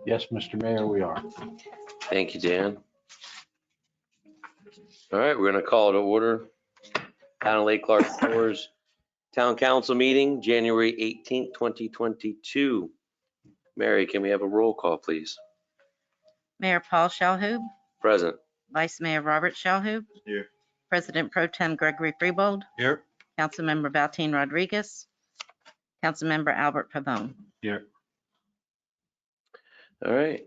Yes, Mr. Mayor, we are. Thank you, Dan. All right, we're going to call it to order. Town of Lake Clark Shores Town Council meeting, January 18th, 2022. Mary, can we have a roll call, please? Mayor Paul Shalhoub, Present. Vice Mayor Robert Shalhoub. Here. President Pro Tem Gregory Freebold, Here. Councilmember Valteen Rodriguez, Councilmember Albert Pavone. Here. All right.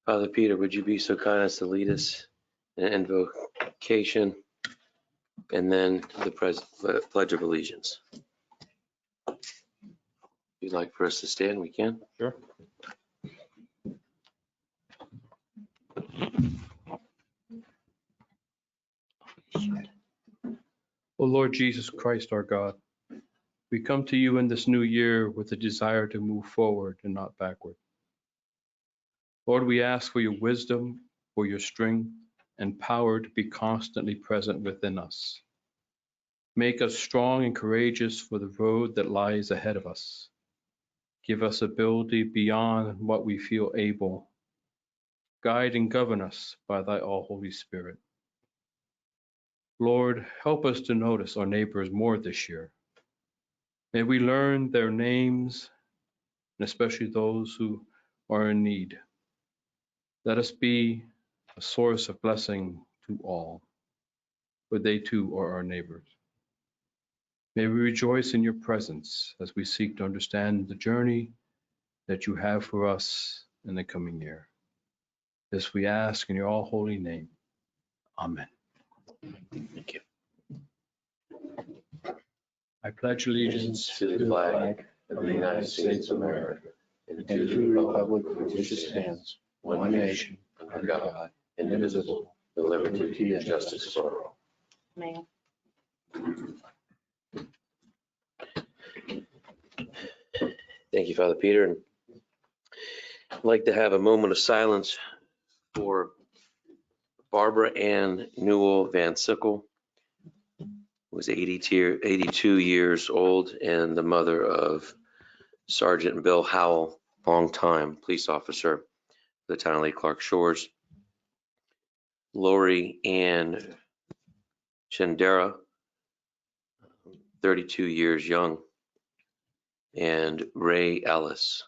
Father Peter, would you be so kind as to lead us in invocation and then the Pledge of Allegiance? If you'd like for us to stand, we can. Sure. O Lord Jesus Christ, our God, we come to you in this new year with a desire to move forward and not backward. Lord, we ask for your wisdom, for your strength and power to be constantly present within us. Make us strong and courageous for the road that lies ahead of us. Give us ability beyond what we feel able. Guide and govern us by thy all-holy Spirit. Lord, help us to notice our neighbors more this year. May we learn their names, and especially those who are in need. Let us be a source of blessing to all, for they too are our neighbors. May we rejoice in your presence as we seek to understand the journey that you have for us in the coming year. This we ask in your all-holy name. Amen. Thank you. I pledge allegiance To the flag of the United States of America and to the republic for which it stands, one nation, under God, indivisible, with liberty and justice for all. Mayor. Thank you, Father Peter. And I'd like to have a moment of silence for Barbara Ann Newell Van Sickle, who was 82 years old and the mother of Sergeant Bill Howell, longtime police officer for the town of Lake Clark Shores. Lori Ann Chandera, 32 years young, and Ray Ellis,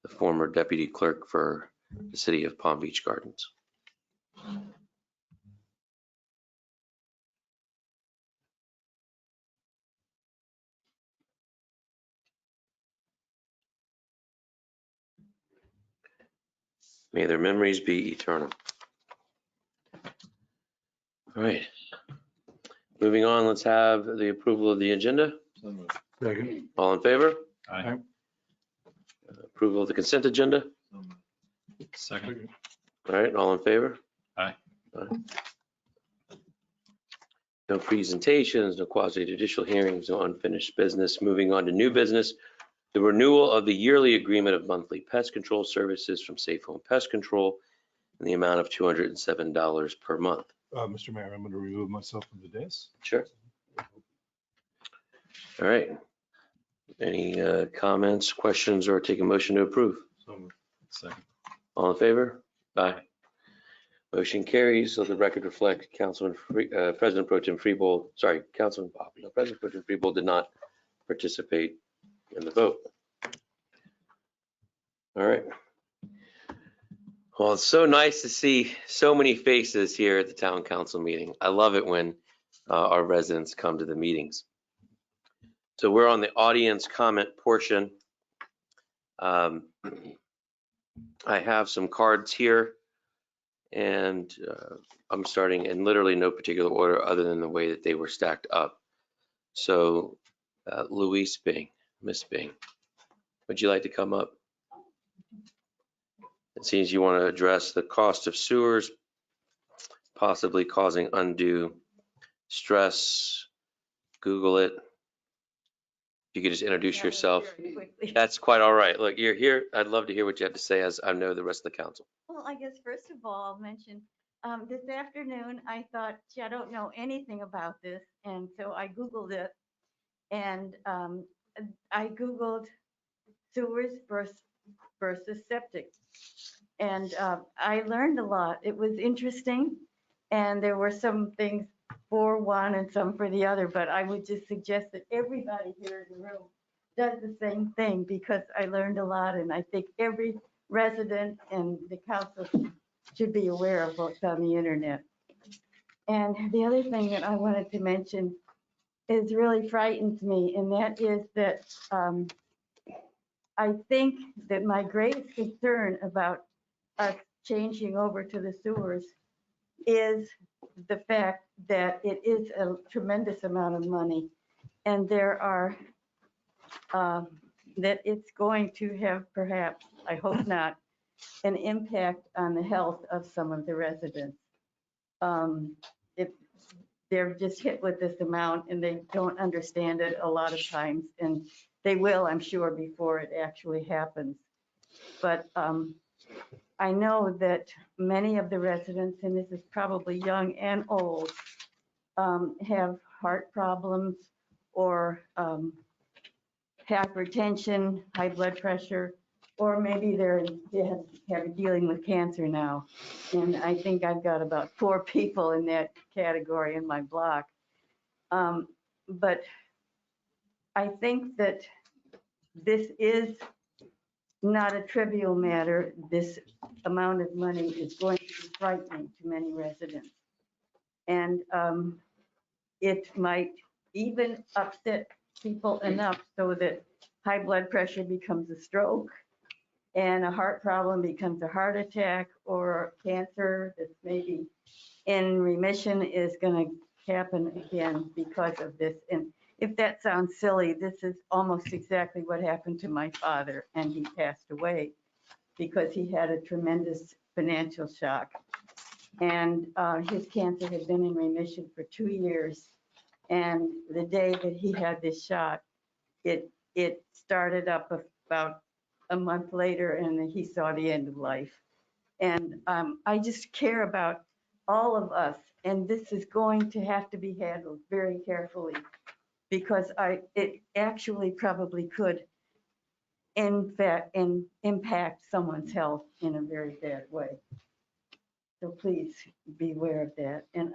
the former deputy clerk for the city of Palm Beach Gardens. May their memories be eternal. All right. Moving on, let's have the approval of the agenda. Second. All in favor? Aye. Approval of the consent agenda? Second. All right, all in favor? Aye. No presentations, no quasi-judicial hearings, no unfinished business. Moving on to new business. The renewal of the yearly agreement of monthly pest control services from Safe Home Pest Control in the amount of $207 per month. Mr. Mayor, I'm going to remove myself from the dais. Sure. All right. Any comments, questions, or take a motion to approve? So moved. Second. All in favor? Aye. Motion carries. So the record reflect President Pro Tem Freebold, sorry, Councilman Bob. No, President Pro Tem Freebold did not participate in the vote. All right. Well, it's so nice to see so many faces here at the town council meeting. I love it when our residents come to the meetings. So we're on the audience comment portion. I have some cards here, and I'm starting in literally no particular order other than the way that they were stacked up. So Louise Bing, Miss Bing, would you like to come up? It seems you want to address the cost of sewers, possibly causing undue stress. Google it. You could just introduce yourself. That's quite all right. Look, you're here. I'd love to hear what you have to say, as I know the rest of the council. Well, I guess first of all, I'll mention this afternoon, I thought, gee, I don't know anything about this. And so I Googled it, and I Googled sewers versus septic. And I learned a lot. It was interesting. And there were some things for one and some for the other, but I would just suggest that everybody here in the room does the same thing because I learned a lot. And I think every resident and the council should be aware of what's on the internet. And the other thing that I wanted to mention is really frightens me, and that is that I think that my greatest concern about us changing over to the sewers is the fact that it is a tremendous amount of money, and there are, that it's going to have perhaps, I hope not, an impact on the health of some of the residents. If they're just hit with this amount and they don't understand it a lot of times, and they will, I'm sure, before it actually happens. But I know that many of the residents, and this is probably young and old, have heart problems or hypertension, high blood pressure, or maybe they're dealing with cancer now. And I think I've got about 4 people in that category in my block. But I think that this is not a trivial matter. This amount of money is going to be frightening to many residents. And it might even upset people enough so that high blood pressure becomes a stroke and a heart problem becomes a heart attack, or cancer that's maybe in remission is going to happen again because of this. And if that sounds silly, this is almost exactly what happened to my father, and he passed away because he had a tremendous financial shock. And his cancer had been in remission for 2 years. And the day that he had this shot, it started up about a month later, and he saw the end of life. And I just care about all of us, and this is going to have to be handled very carefully because it actually probably could, in fact, impact someone's health in a very bad way. So please be aware of that. And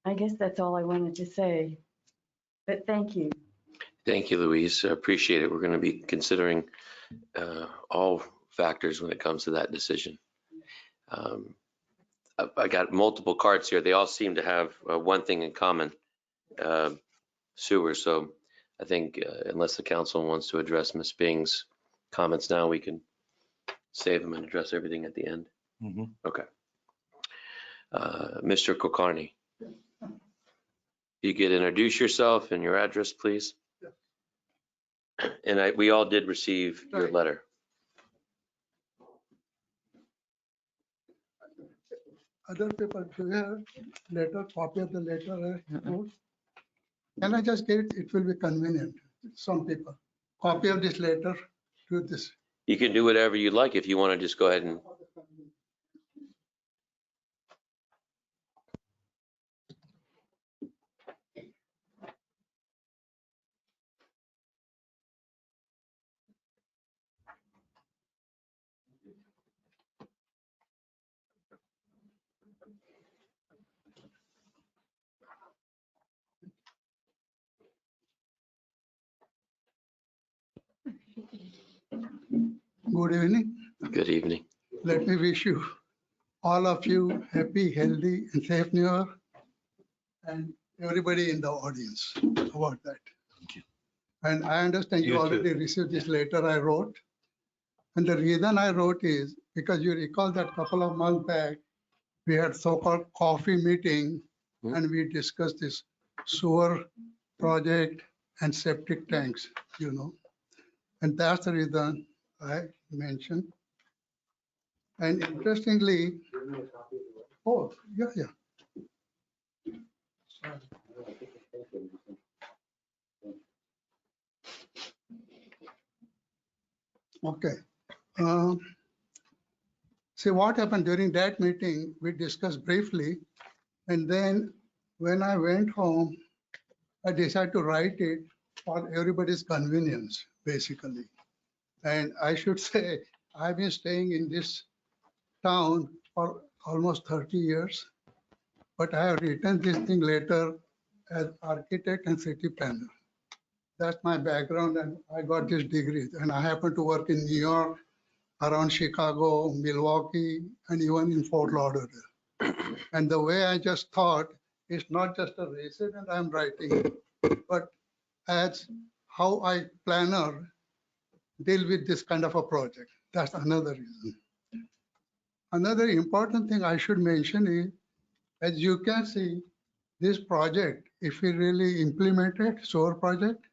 I guess that's all I wanted to say. But thank you. Thank you, Louise. I appreciate it. We're going to be considering all factors when it comes to that decision. I got multiple cards here. They all seem to have one thing in common, sewer. So I think unless the council wants to address Ms. Bing's comments now, we can save them and address everything at the end. Okay. Mr. Kulkarni, you could introduce yourself and your address, please. And we all did receive your letter. Other people, do you have letter, copy of the letter I wrote? Can I just get it? It will be convenient. Some people, copy of this letter to this. You can do whatever you like if you want to just go ahead and. Good evening. Good evening. Let me wish you, all of you, happy, healthy, and safe New Year, and everybody in the audience about that. Thank you. And I understand you You too. already received this letter I wrote. And the reason I wrote is because you recall that couple of months back, we had so-called coffee meeting and we discussed this sewer project and septic tanks, and that's the reason I mentioned. And interestingly, oh, yeah. Okay. See what happened during that meeting, we discussed briefly. And then when I went home, I decided to write it for everybody's convenience, basically. And I should say, I've been staying in this town for almost 30 years, but I have written this thing later as architect and city planner. That's my background, and I got this degree. And I happen to work in New York, around Chicago, Milwaukee, and even in Fort Lauderdale. And the way I just thought, it's not just a resident I'm writing, but as how I planner deal with this kind of a project. That's another reason. Another important thing I should mention is, as you can see, this project, if we really implement it, solar project,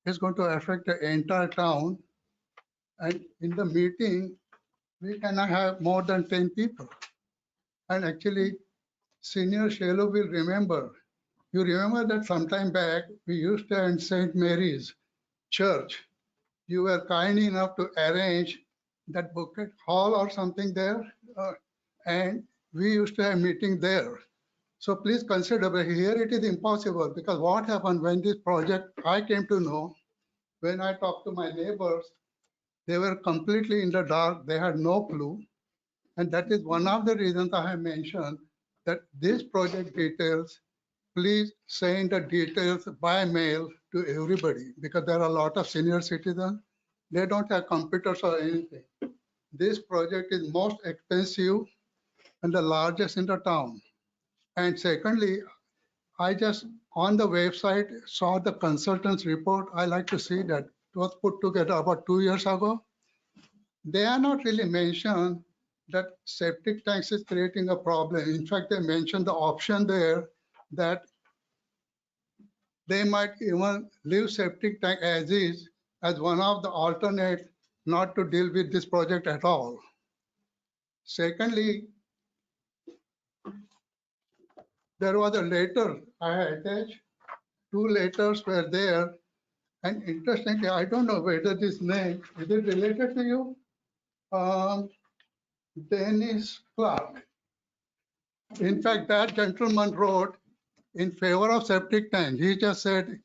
is going to affect the entire town. And in the meeting, we cannot have more than 10 people. And actually, Senior Shelo will remember. You remember that sometime back, we used to in St. Mary's Church, you were kind enough to arrange that bucket hall or something there. And we used to have meeting there. So please consider, but here it is impossible, because what happened when this project, I came to know, when I talked to my neighbors, they were completely in the dark. They had no clue. And that is one of the reasons I have mentioned that this project details, please send the details by mail to everybody, because there are a lot of senior citizens. They don't have computers or anything. This project is most expensive and the largest in the town. And secondly, I just on the website saw the consultant's report. I like to see that it was put together about 2 years ago. They are not really mentioned that septic tanks is creating a problem. In fact, they mentioned the option there that they might even leave septic tank as is as one of the alternate not to deal with this project at all. Secondly, there was a letter I attached. 2 letters were there. And interestingly, I don't know whether this name, is it related to you? Dennis Clark. In fact, that gentleman wrote in favor of septic tank. He just said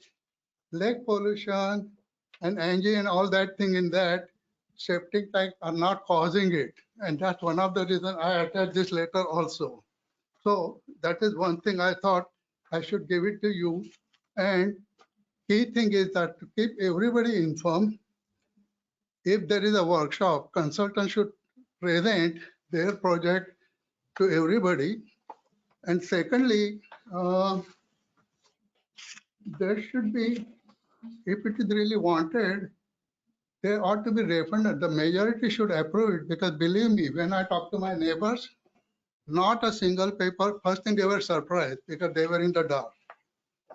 lake pollution and Angie and all that thing in that, septic tank are not causing it. And that's one of the reasons I attached this letter also. So that is one thing I thought I should give it to you. And key thing is that to keep everybody informed, if there is a workshop, consultant should present their project to everybody. And secondly, there should be, if it is really wanted, there ought to be refunded. The majority should approve it, because believe me, when I talk to my neighbors, not a single paper. First thing, they were surprised because they were in the dark.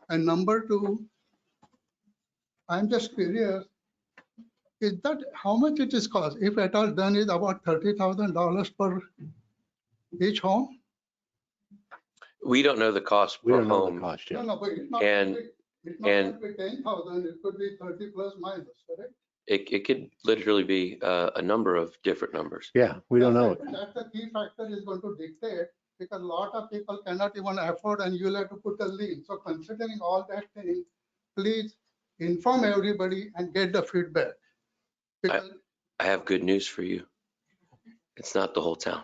And number two, I'm just curious, is that how much it is cost? If at all done is about $30,000 per each home? We don't know the cost We per don't know the home. cost No, yet. no, but it's not And- going to be 10,000, it could be 30 plus minus, correct? It could literally be a number of different numbers. Yeah, we don't know it. That's the key factor is going to dictate, because a lot of people cannot even afford and you'll have to put a lien. So considering all that thing, please inform everybody and get the feedback. Because I have good news for you. It's not the whole town.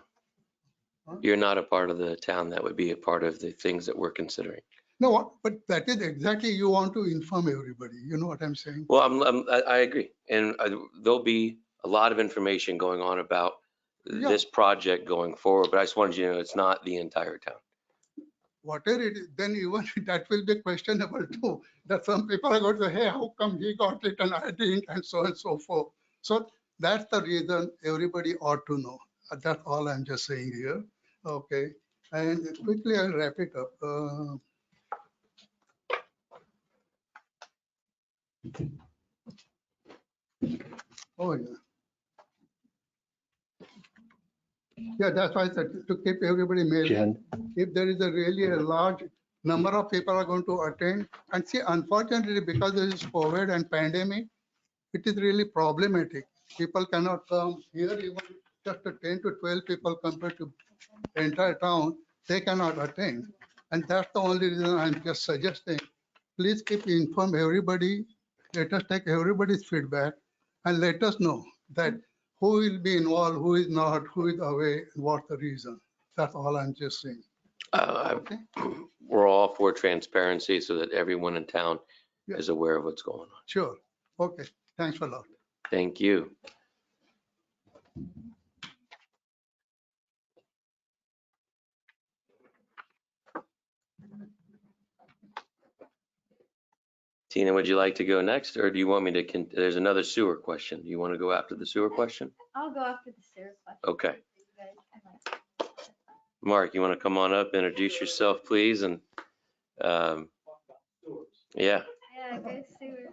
Huh? You're not a part of the town that would be a part of the things that we're considering. no, but that is exactly, you want to inform everybody. You know what I'm saying? Well, I agree. And there'll be a lot of information going on about Yeah. this project going forward, but I just wanted you to know it's not the entire town. Whatever it is, then even that will be questionable too. That some people are going to say, hey, how come he got it and I didn't, and so forth. So that's the reason everybody ought to know. That's all I'm just saying here. Okay. And quickly I'll wrap it up. Oh, yeah. Yeah, that's why I said to keep everybody mail. Jen, If there is a really a large number of people are going to attend, and see, unfortunately, because there is COVID and pandemic, it is really problematic. People cannot come here, even just a 10 to 12 people compared to entire town, they cannot attend. And that's the only reason I'm just suggesting, please keep inform everybody. Let us take everybody's feedback. and let us know that who will be involved, who is not, who is away, and what the reason. That's all I'm just saying. Okay? We're all for transparency so that everyone in town Yeah. is aware of what's going on. Sure. Okay. Thanks a lot. Thank you. Tina, would you like to go next, or do you want me to, there's another sewer question. Do you want to go after the sewer question? I'll go after the sewer question. Okay. You guys, Mark, you want to come on up, introduce yourself, please, and, yeah. Yeah, go sewer.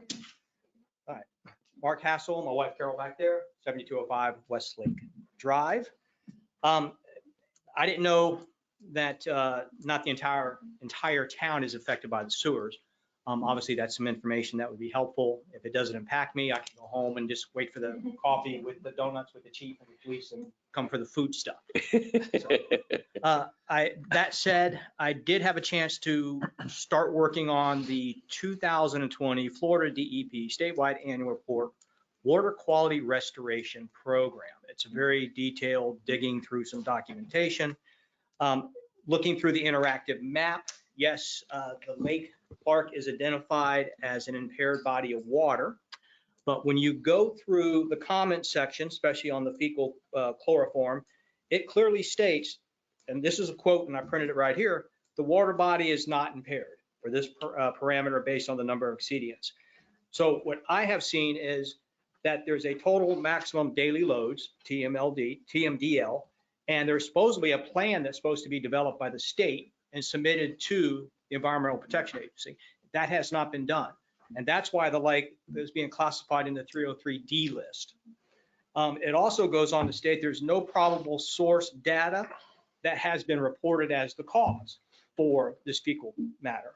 Mark Hassel, my wife Carol back there, 7205 Westlake Drive. I didn't know that not the entire town is affected by the sewers. Obviously, that's some information that would be helpful. If it doesn't impact me, I can go home and just wait for the coffee with the donuts with the chief and the police and come for the food stuff. That said, I did have a chance to start working on the 2020 Florida DEP statewide annual report, Water Quality Restoration Program. It's a very detailed digging through some documentation, looking through the interactive map. Yes, the Lake Clark is identified as an impaired body of water. But when you go through the comment section, especially on the fecal chloroform, it clearly states, and this is a quote, and I printed it right here, the water body is not impaired for this parameter based on the number of exceedance. So what I have seen is that there's a total maximum daily loads, TMDL, and there's supposedly a plan that's supposed to be developed by the state and submitted to the Environmental Protection Agency. That has not been done. And that's why the lake is being classified in the 303D list. It also goes on to state there's no probable source data that has been reported as the cause for this fecal matter.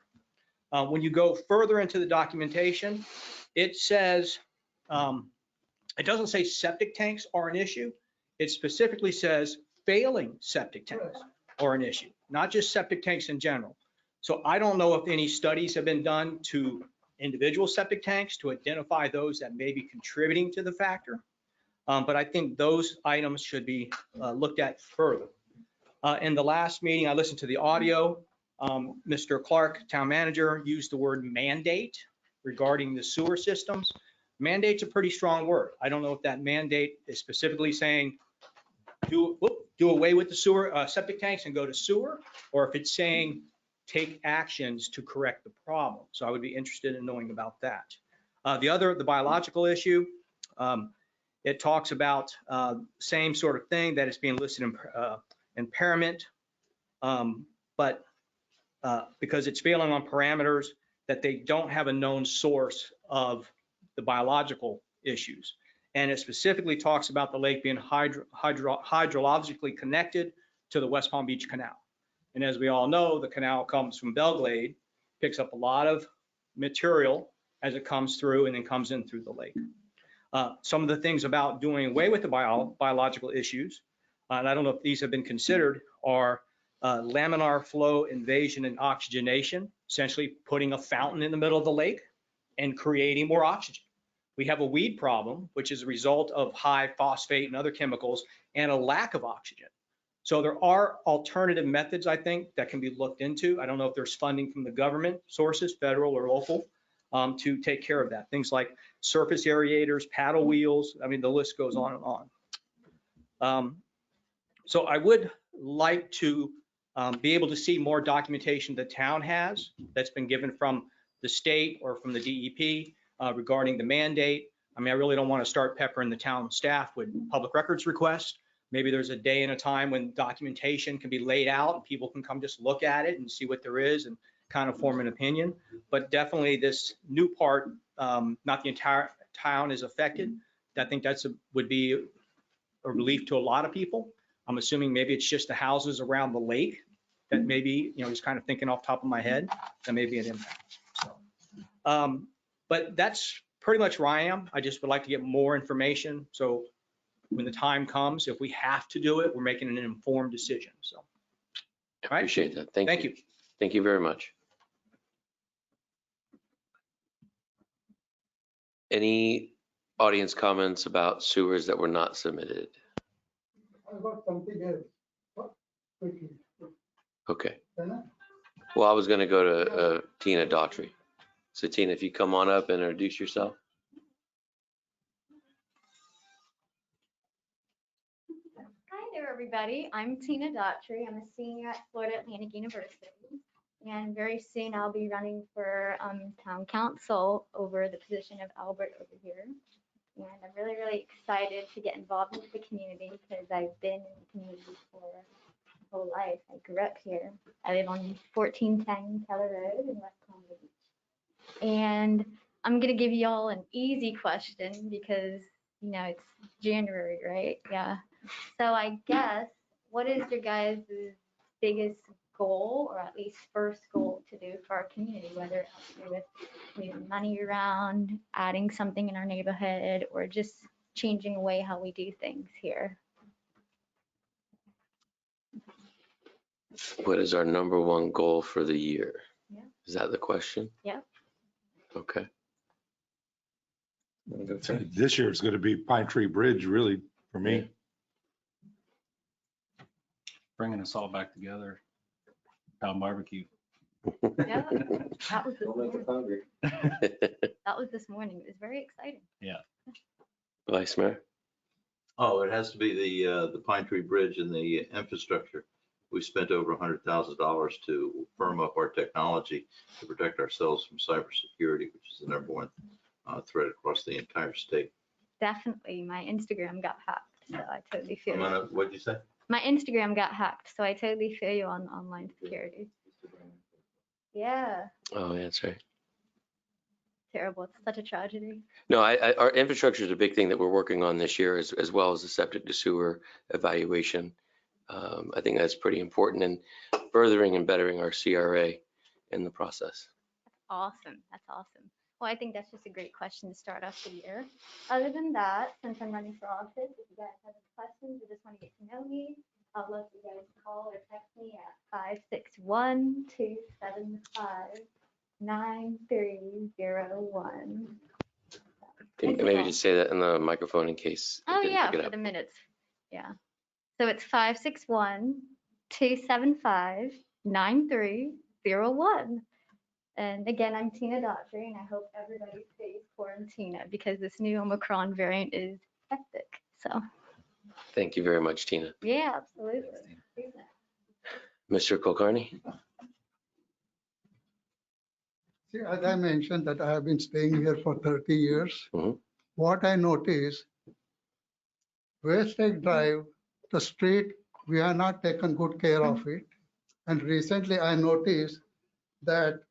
When you go further into the documentation, it says, it doesn't say septic tanks are an issue. It specifically says failing septic tanks are an issue, not just septic tanks in general. So I don't know if any studies have been done to individual septic tanks to identify those that may be contributing to the factor. But I think those items should be looked at further. In the last meeting, I listened to the audio. Mr. Clark, town manager, used the word mandate regarding the sewer systems. Mandate's a pretty strong word. I don't know if that mandate is specifically saying do away with the sewer septic tanks and go to sewer, or if it's saying take actions to correct the problem. So I would be interested in knowing about that. The biological issue, it talks about same sort of thing, that it's being listed in impairment, but because it's failing on parameters that they don't have a known source of the biological issues. And it specifically talks about the lake being hydrologically connected to the West Palm Beach Canal. And as we all know, the canal comes from Belglade, picks up a lot of material as it comes through and then comes in through the lake. Some of the things about doing away with the biological issues, and I don't know if these have been considered, are laminar flow invasion and oxygenation, essentially putting a fountain in the middle of the lake and creating more oxygen. We have a weed problem, which is a result of high phosphate and other chemicals and a lack of oxygen. So there are alternative methods, I think, that can be looked into. I don't know if there's funding from the government sources, federal or local, to take care of that. Things like surface aerators, paddle wheels. I mean, the list goes on and on. So I would like to be able to see more documentation the town has that's been given from the state or from the DEP regarding the mandate. I mean, I really don't want to start peppering the town staff with public records requests. Maybe there's a day and a time when documentation can be laid out and people can come just look at it and see what there is and kind of form an opinion. But definitely this new part, not the entire town is affected. I think that's would be a relief to a lot of people. I'm assuming maybe it's just the houses around the lake that maybe, you know, just kind of thinking off the top of my head, that may be an impact. So, but that's pretty much where I am. I just would like to get more information. So when the time comes, if we have to do it, we're making an informed decision. So, I appreciate that. Thank you. Thank you very much. Any audience comments about sewers that were not submitted? I got something else. What? Quickly. Okay. Can I? Well, I was going to go to Tina Daughtry. So Tina, if you come on up and introduce yourself. Hi there, everybody. I'm Tina Daughtry. I'm a senior at Florida Atlantic University. And very soon I'll be running for town council over the position of Albert over here. And I'm really, really excited to get involved with the community because I've been in the community for my whole life. I grew up here. I live on 1410 Keller Road in West Palm Beach. And I'm going to give you all an easy question because, you know, it's January, right? Yeah. So I guess, what is your guys' biggest goal, or at least first goal to do for our community, whether it has to do with moving money around, adding something in our neighborhood, or just changing the way how we do things here? What is our number one goal for the year? Yeah. Is that the question? Yeah. Okay. This year it's going to be Pine Tree Bridge, really, for me. Bringing us all back together. Town barbecue. Yeah, that was this morning. hungry. That was this morning. It was very exciting. Vice Mayor? Oh, it has to be the Pine Tree Bridge and the infrastructure. We spent over $100,000 to firm up our technology to protect ourselves from cybersecurity, which is the number one threat across the entire state. Definitely, my Instagram got hacked, so I totally feel you. What'd you say? My Instagram got hacked, so I totally feel you on online security. Yeah, Oh, yeah, that's right. terrible. It's such a tragedy. No, our infrastructure is a big thing that we're working on this year, as well as the septic to sewer evaluation. I think that's pretty important in furthering and bettering our CRA in the process. Awesome. That's awesome. Well, I think that's just a great question to start off the year. Other than that, since I'm running for office, if you guys have any questions or just want to get to know me, I'll let you guys call or text me at 561-275-9301. Can you maybe just say that in the microphone in case it Oh, didn't yeah, pick it for up? the minutes. Yeah. So it's 561-275-9301. And again, I'm Tina Daughtry, and I hope everybody stays quarantina because this new Omicron variant is hectic. So, Thank you very much, Tina. yeah, absolutely. Mr. Kulkarni? See, as I mentioned that I have been staying here for 30 years. Mhm. What I notice, West Lake Drive, the street, we have not taken good care of it. And recently I noticed that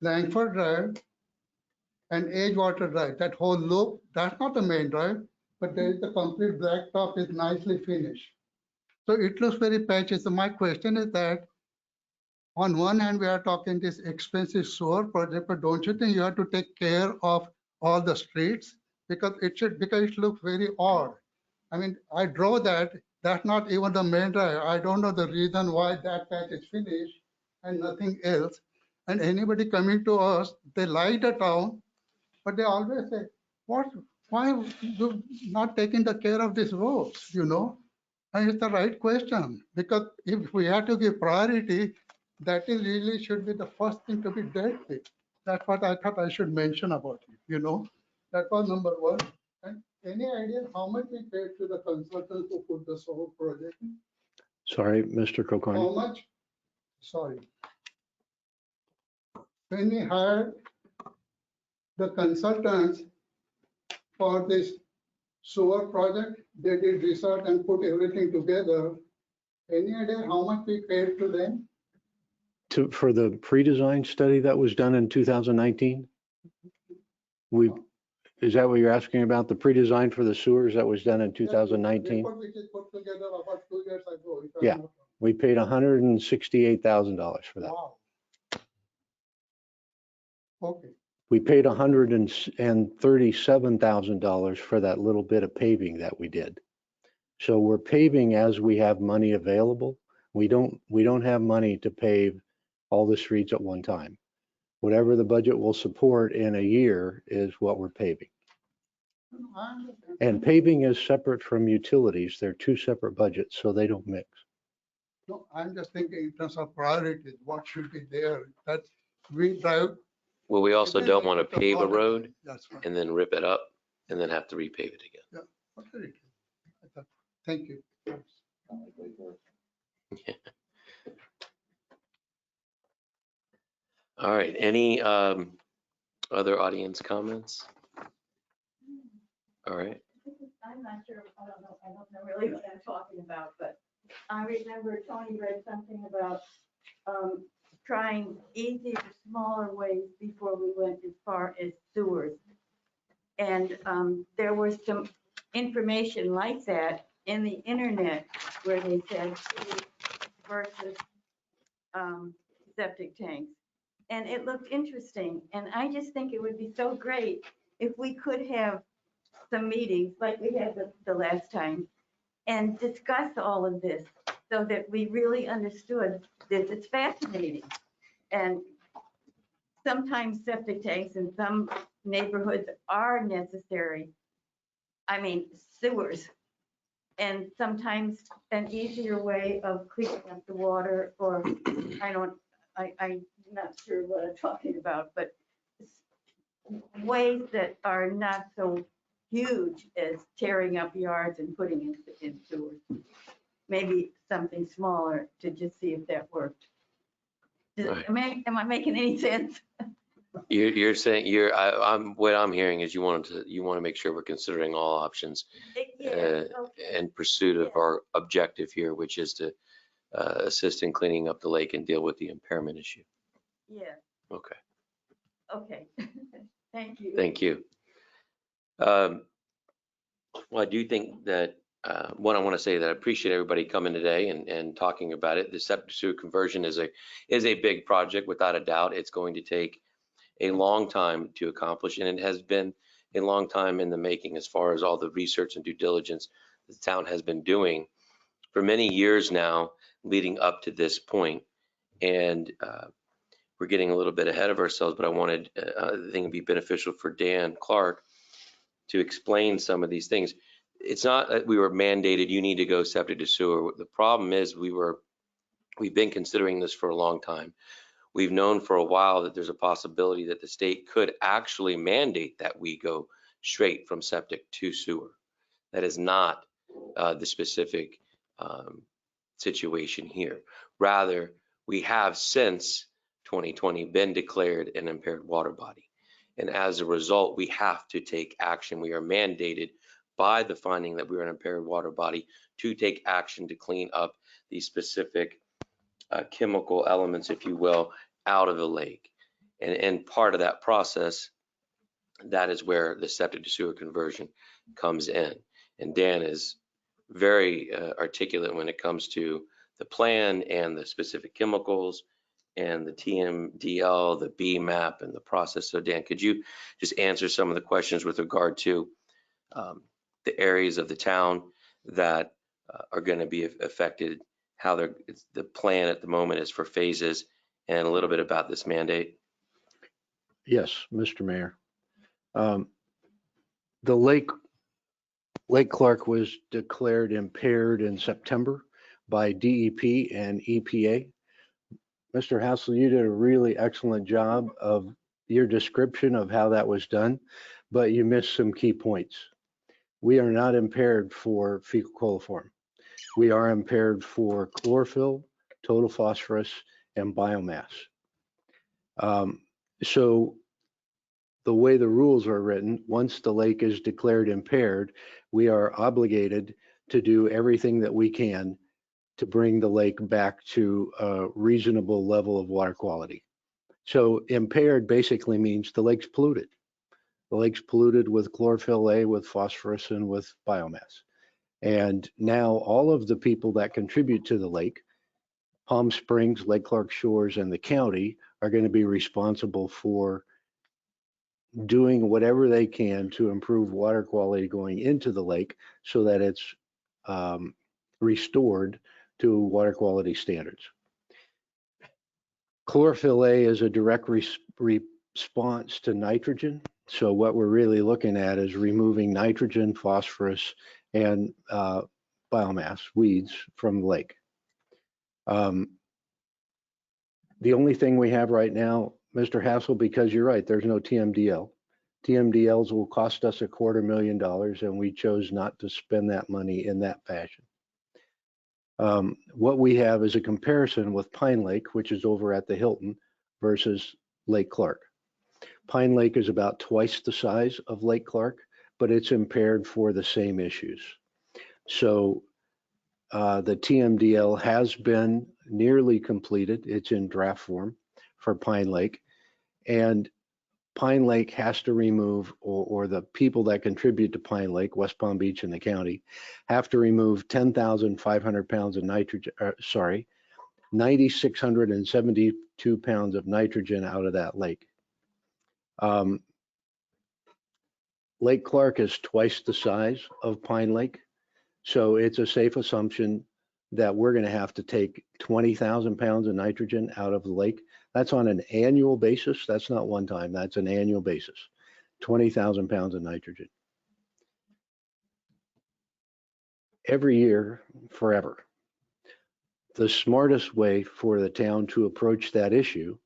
Langford Drive and Edgewater Drive, that whole loop, that's not the main drive, but there is the complete blacktop is nicely finished. So it looks very patchy. So my question is that on one hand, we are talking this expensive sewer project, but don't you think you have to take care of all the streets? Because it looks very odd. I mean, I draw that, that's not even the main drive. I don't know the reason why that patch is finished and nothing else. And anybody coming to us, they like the town, but they always say, why you not taking the care of these roads, you know? And it's the right question, because if we have to give priority, that is really should be the first thing to be dealt with. That's what I thought I should mention about it, you know? That was number one. And any idea how much we paid to the consultant who put this whole project? Sorry, Mr. How Kulkarni. much? Sorry. When we hired the consultants for this sewer project, they did research and put everything together. Any idea how much we paid to them? For the pre-design study that was done in 2019? Is that what you're asking about? The pre-design for the sewers that was done in 2019? Report which is put together about 2 years ago. if I'm Yeah. not wrong. We paid $168,000 for that. Wow. Okay, We paid $137,000 for that little bit of paving that we did. So we're paving as we have money available. We don't have money to pave all the streets at one time. Whatever the budget will support in a year is what we're paving. And paving is separate from utilities. They're two separate budgets, so they don't mix. No, I'm just thinking in terms of priorities, what should be there, that we drive. Well, we also don't want to Depends on pave a the road That's right. and then rip it up and then have to repave it again. Okay. Thank you. All right, any other audience comments? All right, I'm not sure, I don't know really what I'm talking about, but I remember Tony read something about trying easier, smaller ways before we went as far as sewers. And there was some information like that in the internet where they said sewers versus septic tanks. And it looked interesting. And I just think it would be so great if we could have some meetings like we had the last time and discuss all of this so that we really understood this. It's fascinating. And sometimes septic tanks in some neighborhoods are necessary. I mean, sewers. And sometimes an easier way of cleaning up the water, or I'm not sure what I'm talking about, but ways that are not so huge as tearing up yards and putting in sewers. Maybe something smaller to just see if that worked. Right. Am I making any sense? you're saying what I'm hearing is you want to make sure we're considering all options in pursuit of our objective here, which is to assist in cleaning up the lake and deal with the impairment issue. Yeah, Okay. okay. Thank you. Thank you. Well, I do think that what I want to say that I appreciate everybody coming today and talking about it. The septic sewer conversion is a big project, without a doubt. It's going to take a long time to accomplish, and it has been a long time in the making as far as all the research and due diligence the town has been doing for many years now, leading up to this point. And we're getting a little bit ahead of ourselves, but I think it'd be beneficial for Dan Clark to explain some of these things. It's not that we were mandated, you need to go septic to sewer. The problem is we've been considering this for a long time. We've known for a while that there's a possibility that the state could actually mandate that we go straight from septic to sewer. That is not the specific situation here. Rather, we have since 2020 been declared an impaired water body. And as a result, we have to take action. We are mandated by the finding that we are an impaired water body to take action to clean up these specific chemical elements, if you will, out of the lake. And part of that process, that is where the septic to sewer conversion comes in. And Dan is very articulate when it comes to the plan and the specific chemicals and the TMDL, the BMAP, and the process. So Dan, could you just answer some of the questions with regard to the areas of the town that are going to be affected, how the plan at the moment is for phases, and a little bit about this mandate? Yes, Mr. Mayor. The Lake Clark was declared impaired in September by DEP and EPA. Mr. Hassel, you did a really excellent job of your description of how that was done, but you missed some key points. We are not impaired for fecal coliform. We are impaired for chlorophyll, total phosphorus, and biomass. So the way the rules are written, once the lake is declared impaired, we are obligated to do everything that we can to bring the lake back to a reasonable level of water quality. So impaired basically means the lake's polluted. The lake's polluted with chlorophyll A, with phosphorus, and with biomass. And now all of the people that contribute to the lake, Palm Springs, Lake Clark Shores, and the county, are going to be responsible for doing whatever they can to improve water quality going into the lake so that it's restored to water quality standards. Chlorophyll A is a direct response to nitrogen. So what we're really looking at is removing nitrogen, phosphorus, and biomass, weeds from the lake. The only thing we have right now, Mr. Hassel, because you're right, there's no TMDL. TMDLs will cost us $250,000, and we chose not to spend that money in that fashion. What we have is a comparison with Pine Lake, which is over at the Hilton, versus Lake Clark. Pine Lake is about twice the size of Lake Clark, but it's impaired for the same issues. So the TMDL has been nearly completed. It's in draft form for Pine Lake. And Pine Lake has to remove, or the people that contribute to Pine Lake, West Palm Beach and the county, have to remove 10,500 pounds of nitrogen, 9,672 pounds of nitrogen out of that lake. Lake Clark is twice the size of Pine Lake. So it's a safe assumption that we're going to have to take 20,000 pounds of nitrogen out of the lake. That's on an annual basis. That's not one time. That's an annual basis. 20,000 pounds of nitrogen. Every year, forever. The smartest way for the town to approach that issue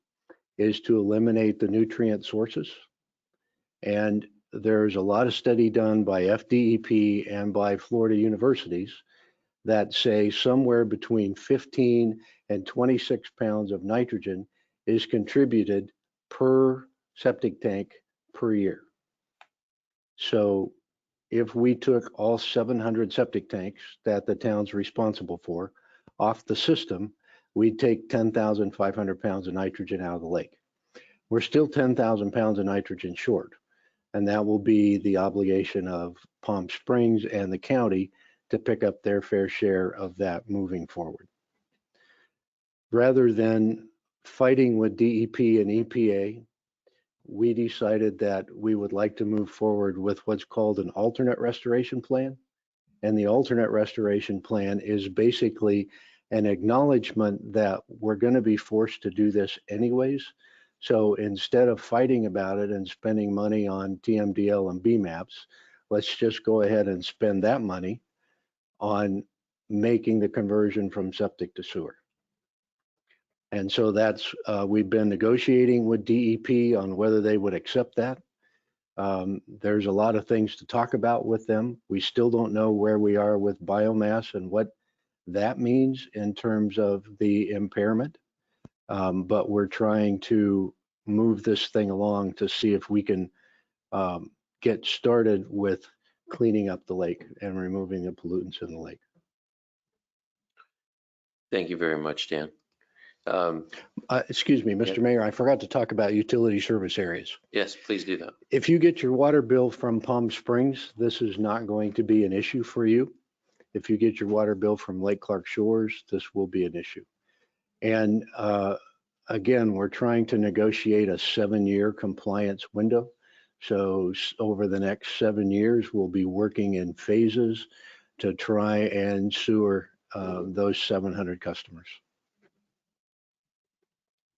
is to eliminate the nutrient sources. And there's a lot of study done by FDEP and by Florida universities that say somewhere between 15 and 26 pounds of nitrogen is contributed per septic tank per year. So if we took all 700 septic tanks that the town's responsible for off the system, we'd take 10,500 pounds of nitrogen out of the lake. We're still 10,000 pounds of nitrogen short, and that will be the obligation of Palm Springs and the county to pick up their fair share of that moving forward. Rather than fighting with DEP and EPA, we decided that we would like to move forward with what's called an alternate restoration plan. And the alternate restoration plan is basically an acknowledgement that we're going to be forced to do this anyways. So instead of fighting about it and spending money on TMDL and BMAPs, let's just go ahead and spend that money on making the conversion from septic to sewer. And so that's, we've been negotiating with DEP on whether they would accept that. There's a lot of things to talk about with them. We still don't know where we are with biomass and what that means in terms of the impairment. But we're trying to move this thing along to see if we can get started with cleaning up the lake and removing the pollutants in the lake. Thank you very much, Dan. Excuse me, Mr. Mayor, I forgot to talk about utility service areas. Yes, please do that. If you get your water bill from Palm Springs, this is not going to be an issue for you. If you get your water bill from Lake Clark Shores, this will be an issue. And again, we're trying to negotiate a 7-year compliance window. So over the next 7 years, we'll be working in phases to try and sewer those 700 customers.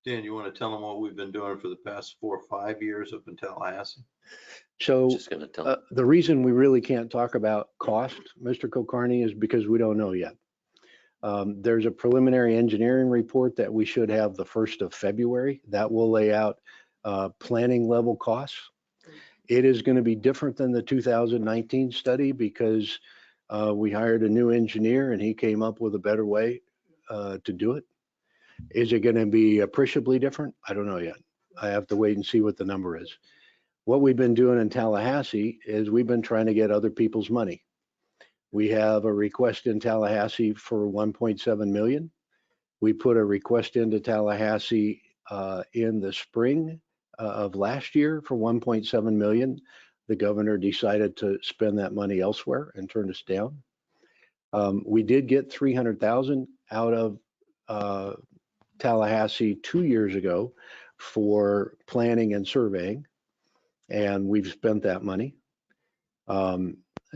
Dan, you want to tell them what we've been doing for the past 4 or 5 years up in Tallahassee? So Just gonna tell the reason we really can't talk about cost, Mr. Kulkarni, is because we don't know yet. There's a preliminary engineering report that we should have the 1st of February that will lay out planning level costs. It is going to be different than the 2019 study because we hired a new engineer and he came up with a better way to do it. Is it going to be appreciably different? I don't know yet. I have to wait and see what the number is. What we've been doing in Tallahassee is we've been trying to get other people's money. We have a request in Tallahassee for 1.7 million. We put a request into Tallahassee in the spring of last year for 1.7 million. The governor decided to spend that money elsewhere and turned us down. We did get 300,000 out of Tallahassee 2 years ago for planning and surveying, and we've spent that money.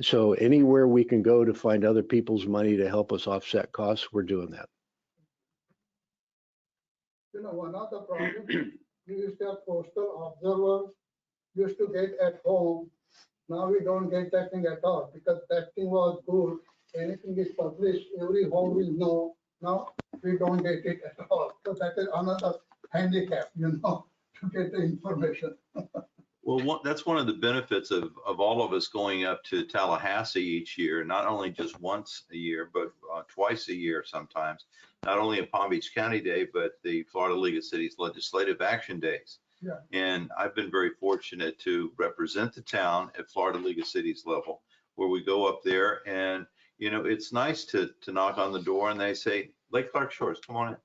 So anywhere we can go to find other people's money to help us offset costs, we're doing that. You know, one of the problems we used to have postal observers, used to get at home. Now we don't get that thing at all because that thing was good. Anything is published, every home will know. Now we don't get it at all. So that is another handicap, to get the information. Well, that's one of the benefits of all of us going up to Tallahassee each year, not only just once a year, but twice a year sometimes, not only at Palm Beach County Day, but the Florida League of Cities Legislative Action Days. Yeah. And I've been very fortunate to represent the town at Florida League of Cities level, where we go up there and, it's nice to knock on the door and they say, Lake Clark Shores, come on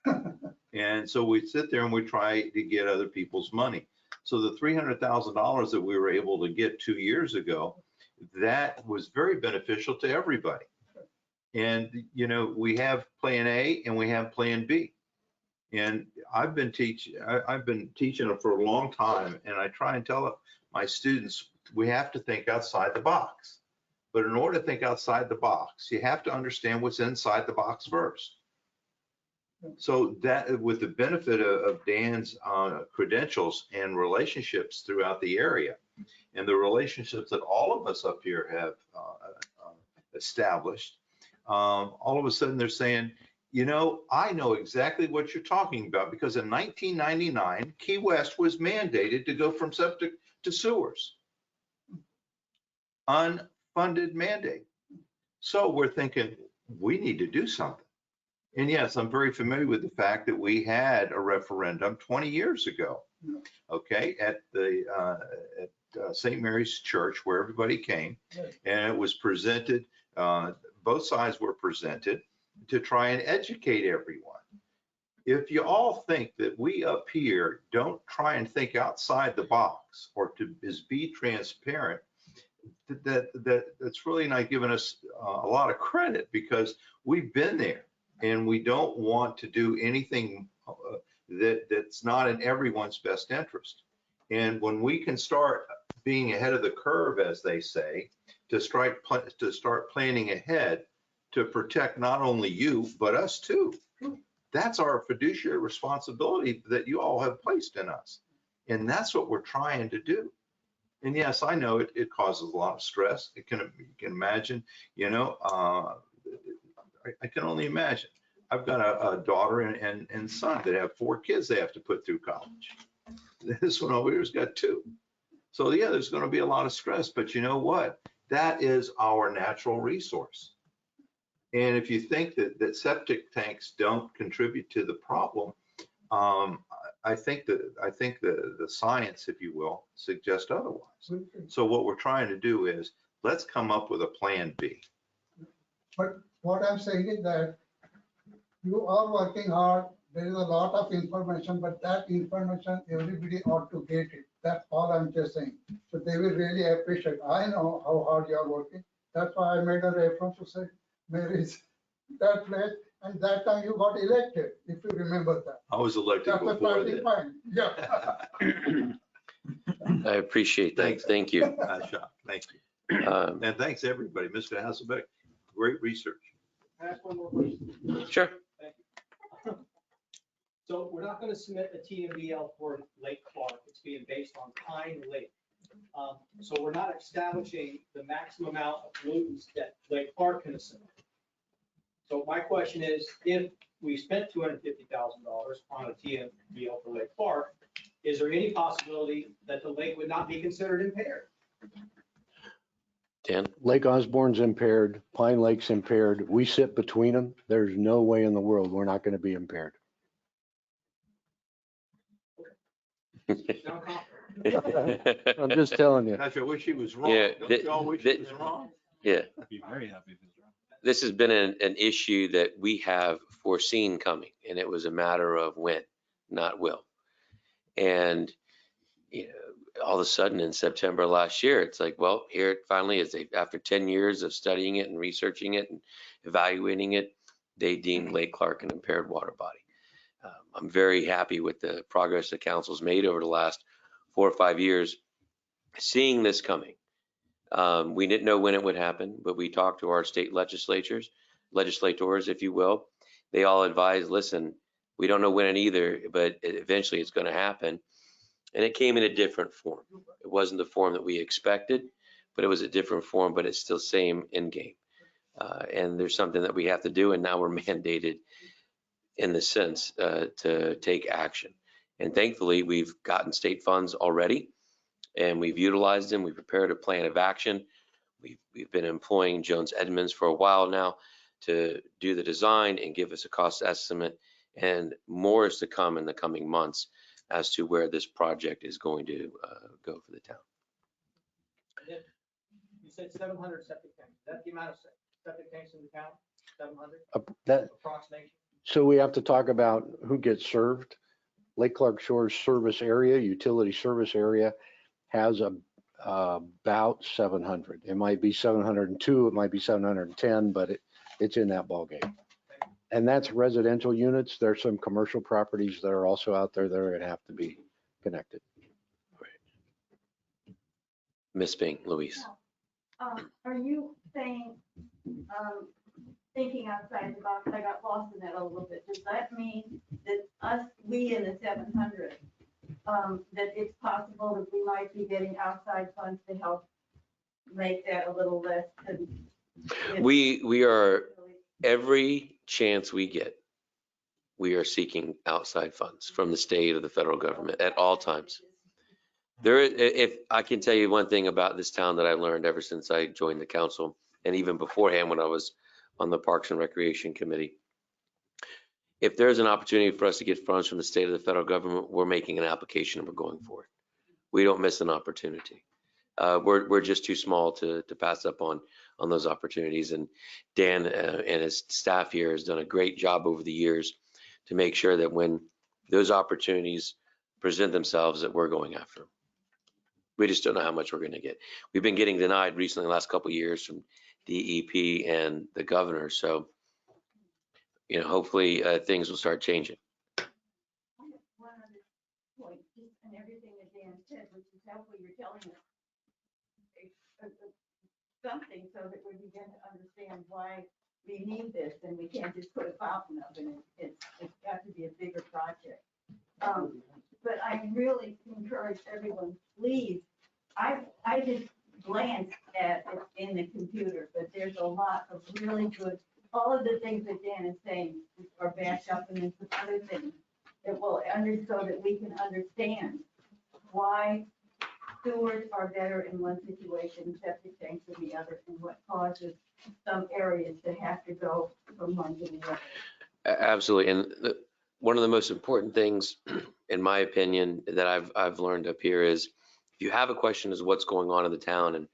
in. And so we sit there and we try to get other people's money. So the $300,000 that we were able to get 2 years ago, that was very beneficial to everybody. And, we have plan A and we have plan B. And I've been teaching it for a long time. And I try and tell my students, we have to think outside the box. But in order to think outside the box, you have to understand what's inside the box first. So that, with the benefit of Dan's credentials and relationships throughout the area, and the relationships that all of us up here have established, all of a sudden they're saying, I know exactly what you're talking about, because in 1999, Key West was mandated to go from septic to sewers. Unfunded mandate. So we're thinking, we need to do something. And yes, I'm very familiar with the fact that we had a referendum 20 years ago, okay, at the St. Mary's Church, where everybody came, and it was presented, both sides were presented to try and educate everyone. If you all think that we up here don't try and think outside the box or to be transparent, that's really not giving us a lot of credit, because we've been there. And we don't want to do anything that's not in everyone's best interest. And when we can start being ahead of the curve, as they say, to start planning ahead to protect not only you, but us too. That's our fiduciary responsibility that you all have placed in us. And that's what we're trying to do. And yes, I know it causes a lot of stress. You can imagine, I can only imagine. I've got a daughter and son that have 4 kids they have to put through college. This one over here's got 2. So yeah, there's going to be a lot of stress, but you know what? That is our natural resource. And if you think that septic tanks don't contribute to the problem, I think the science, if you will, suggests otherwise. So what we're trying to do is, let's come up with a plan B. But what I'm saying is that you are working hard. There is a lot of information, but that information, everybody ought to get it. That's all I'm just saying. So they will really appreciate. I know how hard you are working. That's why I made a reference to say, Mary's that place, and that time you got elected, if you remember that. I was elected That's before the that. point. Yeah. I appreciate that. Thank you. Thank you. And thanks everybody. Mr. Hasselbeck, great research. Can I ask one more question? Sure. Thank you. So we're not going to submit a TMDL for Lake Clark. It's being based on Pine Lake. So we're not establishing the maximum amount of pollutants that Lake Clark can assume. So my question is, if we spent $250,000 on a TMDL for Lake Clark, is there any possibility that the lake would not be considered impaired? Dan? Lake Osborne's impaired, Pine Lake's impaired. We sit between them. There's no way in the world we're not going to be impaired. I'm just telling you. Gosh, I wish he was wrong. Yeah, Don't you all wish he was wrong? Yeah. I'd be very happy if it's wrong. This has been an issue that we have foreseen coming, and it was a matter of when, not will. And all of a sudden in September last year, it's like, well, here it finally is. After 10 years of studying it and researching it and evaluating it, they deemed Lake Clark an impaired water body. I'm very happy with the progress the council's made over the last 4 or 5 years, seeing this coming. We didn't know when it would happen, but we talked to our state legislators, if you will. They all advised, listen, We don't know when either, but eventually it's going to happen. And it came in a different form. It wasn't the form that we expected, but it was a different form, but it's still same end game. And there's something that we have to do, and now we're mandated in the sense to take action. And thankfully, we've gotten state funds already, and we've utilized them. We prepared a plan of action. We've been employing Jones Edmonds for a while now to do the design and give us a cost estimate, and more is to come in the coming months as to where this project is going to go for the town. You said 700 septic tanks. Is that the amount of septic tanks in the town? 700 That, approximation? so we have to talk about who gets served. Lake Clark Shores service area, utility service area has about 700. It might be 702, it might be 710, but it's in that ballgame. And that's residential units. There's some commercial properties that are also out there that are gonna have to be connected. Miss Bing, Louise. Are you saying, thinking outside the box, I got lost in that a little bit. Does that mean that we in the 700, that it's possible that we might be getting outside funds to help make that a little less? We are, every chance we get, we are seeking outside funds from the state or the federal government at all times. If I can tell you one thing about this town that I learned ever since I joined the council, and even beforehand when I was on the Parks and Recreation Committee, if there's an opportunity for us to get funds from the state or the federal government, we're making an application and we're going for it. We don't miss an opportunity. We're just too small to pass up on those opportunities. And Dan and his staff here has done a great job over the years to make sure that when those opportunities present themselves, that we're going after them. We just don't know how much we're going to get. We've been getting denied recently, the last couple of years, from DEP and the governor. So, you know, hopefully things will start changing. One other point, just in everything that Dan said, which is helpful, you're telling us something so that we begin to understand why we need this, and we can't just put a fountain up, and it's got to be a bigger project. But I really encourage everyone, please, I just glanced at it in the computer, but there's a lot of really good, all of the things that Dan is saying are backed up, and then some other things that will so that we can understand why sewers are better in one situation, septic tanks in the other, and what causes some areas to have to go from one to the other. Absolutely. And one of the most important things, in my opinion, that I've learned up here is, if you have a question as what's going on in the town and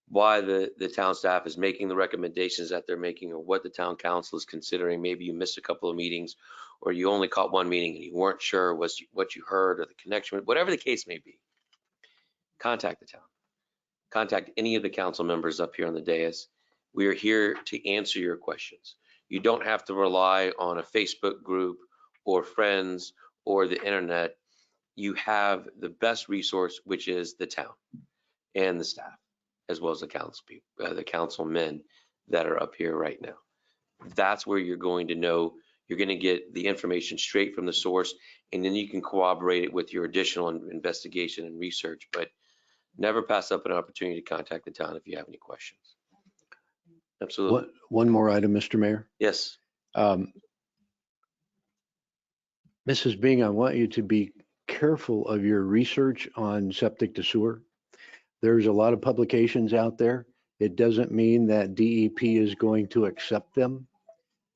why the town staff is making the recommendations that they're making, or what the town council is considering, maybe you missed a couple of meetings, or you only caught one meeting and you weren't sure what you heard or the connection, whatever the case may be, contact the town. Contact any of the council members up here on the dais. We are here to answer your questions. You don't have to rely on a Facebook group or friends or the internet. You have the best resource, which is the town and the staff, as well as the council people, the councilmen that are up here right now. That's where you're going to know, you're going to get the information straight from the source, and then you can corroborate it with your additional investigation and research. But never pass up an opportunity to contact the town if you have any questions. Absolutely. One more item, Mr. Mayor. Yes. Mrs. Bing, I want you to be careful of your research on septic to sewer. There's a lot of publications out there. It doesn't mean that DEP is going to accept them.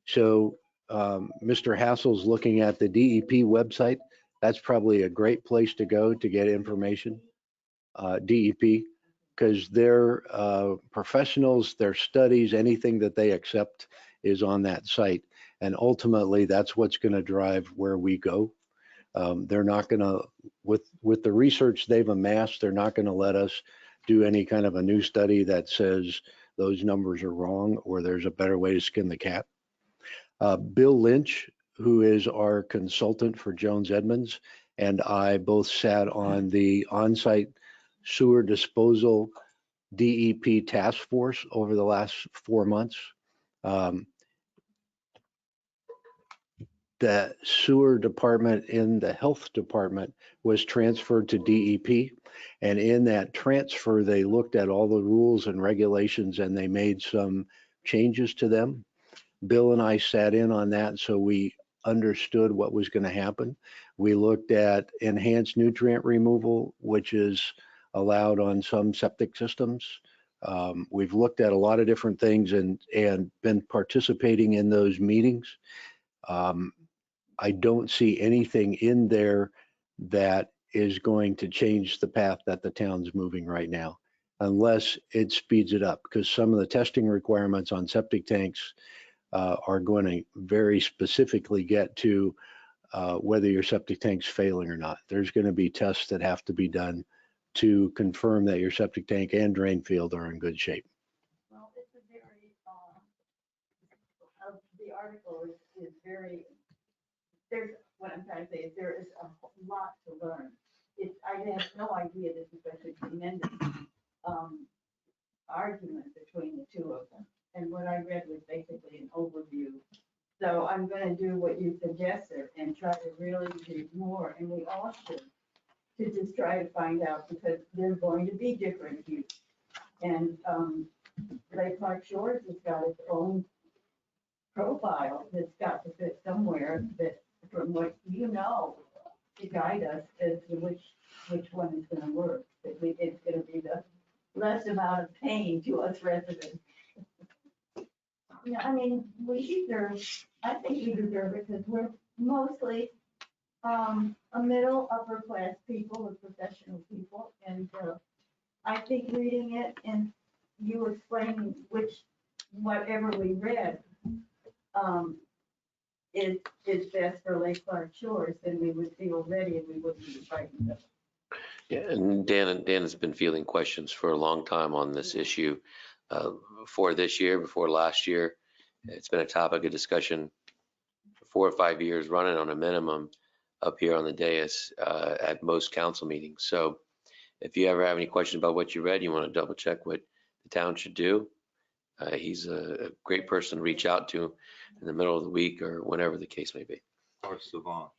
So Mr. Hassel's looking at the DEP website. That's probably a great place to go to get information, DEP, because their professionals, their studies, anything that they accept is on that site. And ultimately, that's what's going to drive where we go. They're not going to, with the research they've amassed, they're not going to let us do any kind of a new study that says those numbers are wrong or there's a better way to skin the cat. Bill Lynch, who is our consultant for Jones Edmonds, and I both sat on the on-site sewer disposal DEP task force over the last 4 months. the sewer department in the health department was transferred to DEP. And in that transfer, they looked at all the rules and regulations and they made some changes to them. Bill and I sat in on that, so we understood what was going to happen. We looked at enhanced nutrient removal, which is allowed on some septic systems. We've looked at a lot of different things and been participating in those meetings. I don't see anything in there that is going to change the path that the town's moving right now, unless it speeds it up, because some of the testing requirements on septic tanks are going to very specifically get to whether your septic tank's failing or not. There's going to be tests that have to be done to confirm that your septic tank and drain field are in good shape. Well, it's a very, the article is very, there's, what I'm trying to say is there is a lot to learn. I had no idea this was such a tremendous argument between the two of them. And what I read was basically an overview. So I'm going to do what you suggested and try to really read more. And we all should, to just try to find out, because there's going to be different views. And Lake Park Shores has got its own profile that's got to fit somewhere, that from what you know, to guide us as to which one is going to work. That it's going to be the less amount of pain to us residents. Yeah, I mean, we deserve, I think we deserve it because we're mostly a middle, upper class people, or professional people. And I think reading it and you explaining whatever we read is best for Lake Clark Shores, then we would feel ready and we wouldn't be frightened. Yeah, and Dan has been fielding questions for a long time on this issue. Before this year, before last year, it's been a topic of discussion for 4 or 5 years running on a minimum up here on the dais at most council meetings. So if you ever have any questions about what you read, you want to double check what the town should do, he's a great person to reach out to in the middle of the week or whenever the case may be. Or savant.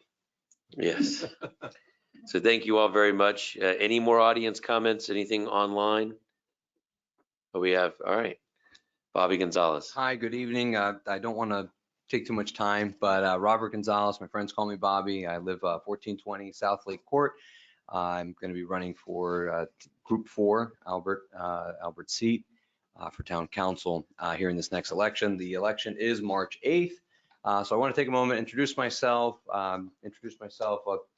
Yes. So thank you all very much. Any more audience comments? Anything online? Oh, we have, all right. Bobby Gonzalez. Hi, good evening. I don't want to take too much time, but Robert Gonzalez, my friends call me Bobby. I live 1420 South Lake Court. I'm going to be running for Group 4, Albert seat for town council here in this next election. The election is March 8th. So I want to take a moment, introduce myself a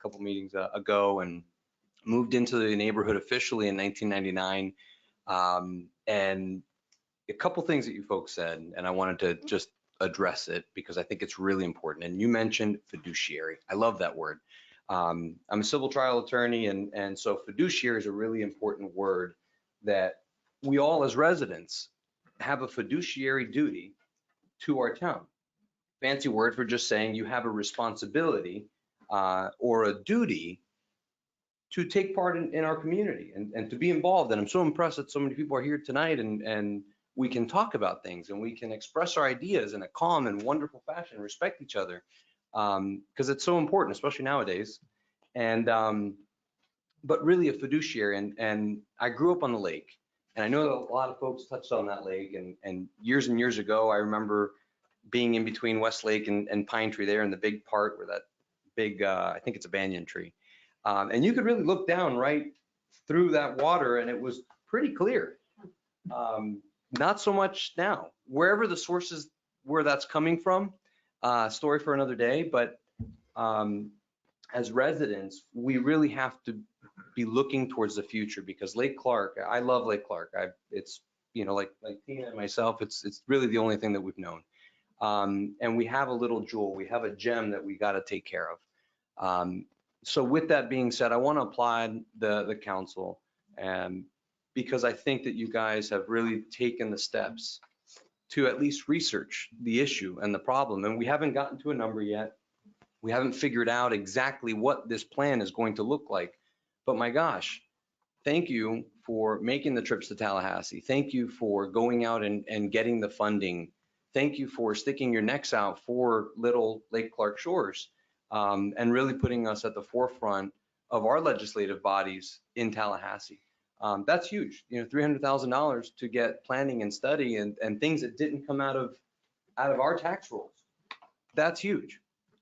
couple meetings ago, and moved into the neighborhood officially in 1999. And a couple things that you folks said, and I wanted to just address it because I think it's really important. And you mentioned fiduciary. I love that word. I'm a civil trial attorney, and so fiduciary is a really important word that we all as residents have a fiduciary duty to our town. Fancy word for just saying you have a responsibility or a duty to take part in our community and to be involved. And I'm so impressed that so many people are here tonight and we can talk about things and we can express our ideas in a calm and wonderful fashion, respect each other, because it's so important, especially nowadays. And but really a fiduciary, and I grew up on the lake, and I know a lot of folks touched on that lake, and years ago, I remember being in between Westlake and Pine Tree there in the big part where that big, I think it's a banyan tree. And you could really look down right through that water and it was pretty clear. Not so much now. Wherever the sources, where that's coming from, story for another day, but as residents, we really have to be looking towards the future because Lake Clark, I love Lake Clark. It's, you know, like Tina and myself, it's really the only thing that we've known. And we have a little jewel, we have a gem that we got to take care of. So with that being said, I want to applaud the council, because I think that you guys have really taken the steps to at least research the issue and the problem. And we haven't gotten to a number yet. We haven't figured out exactly what this plan is going to look like. But my gosh, thank you for making the trips to Tallahassee. Thank you for going out and getting the funding thank you for sticking your necks out for little Lake Clark shores, and really putting us at the forefront of our legislative bodies in Tallahassee. That's huge, you know, $300,000 to get planning and study and things that didn't come out of our tax rolls. That's huge.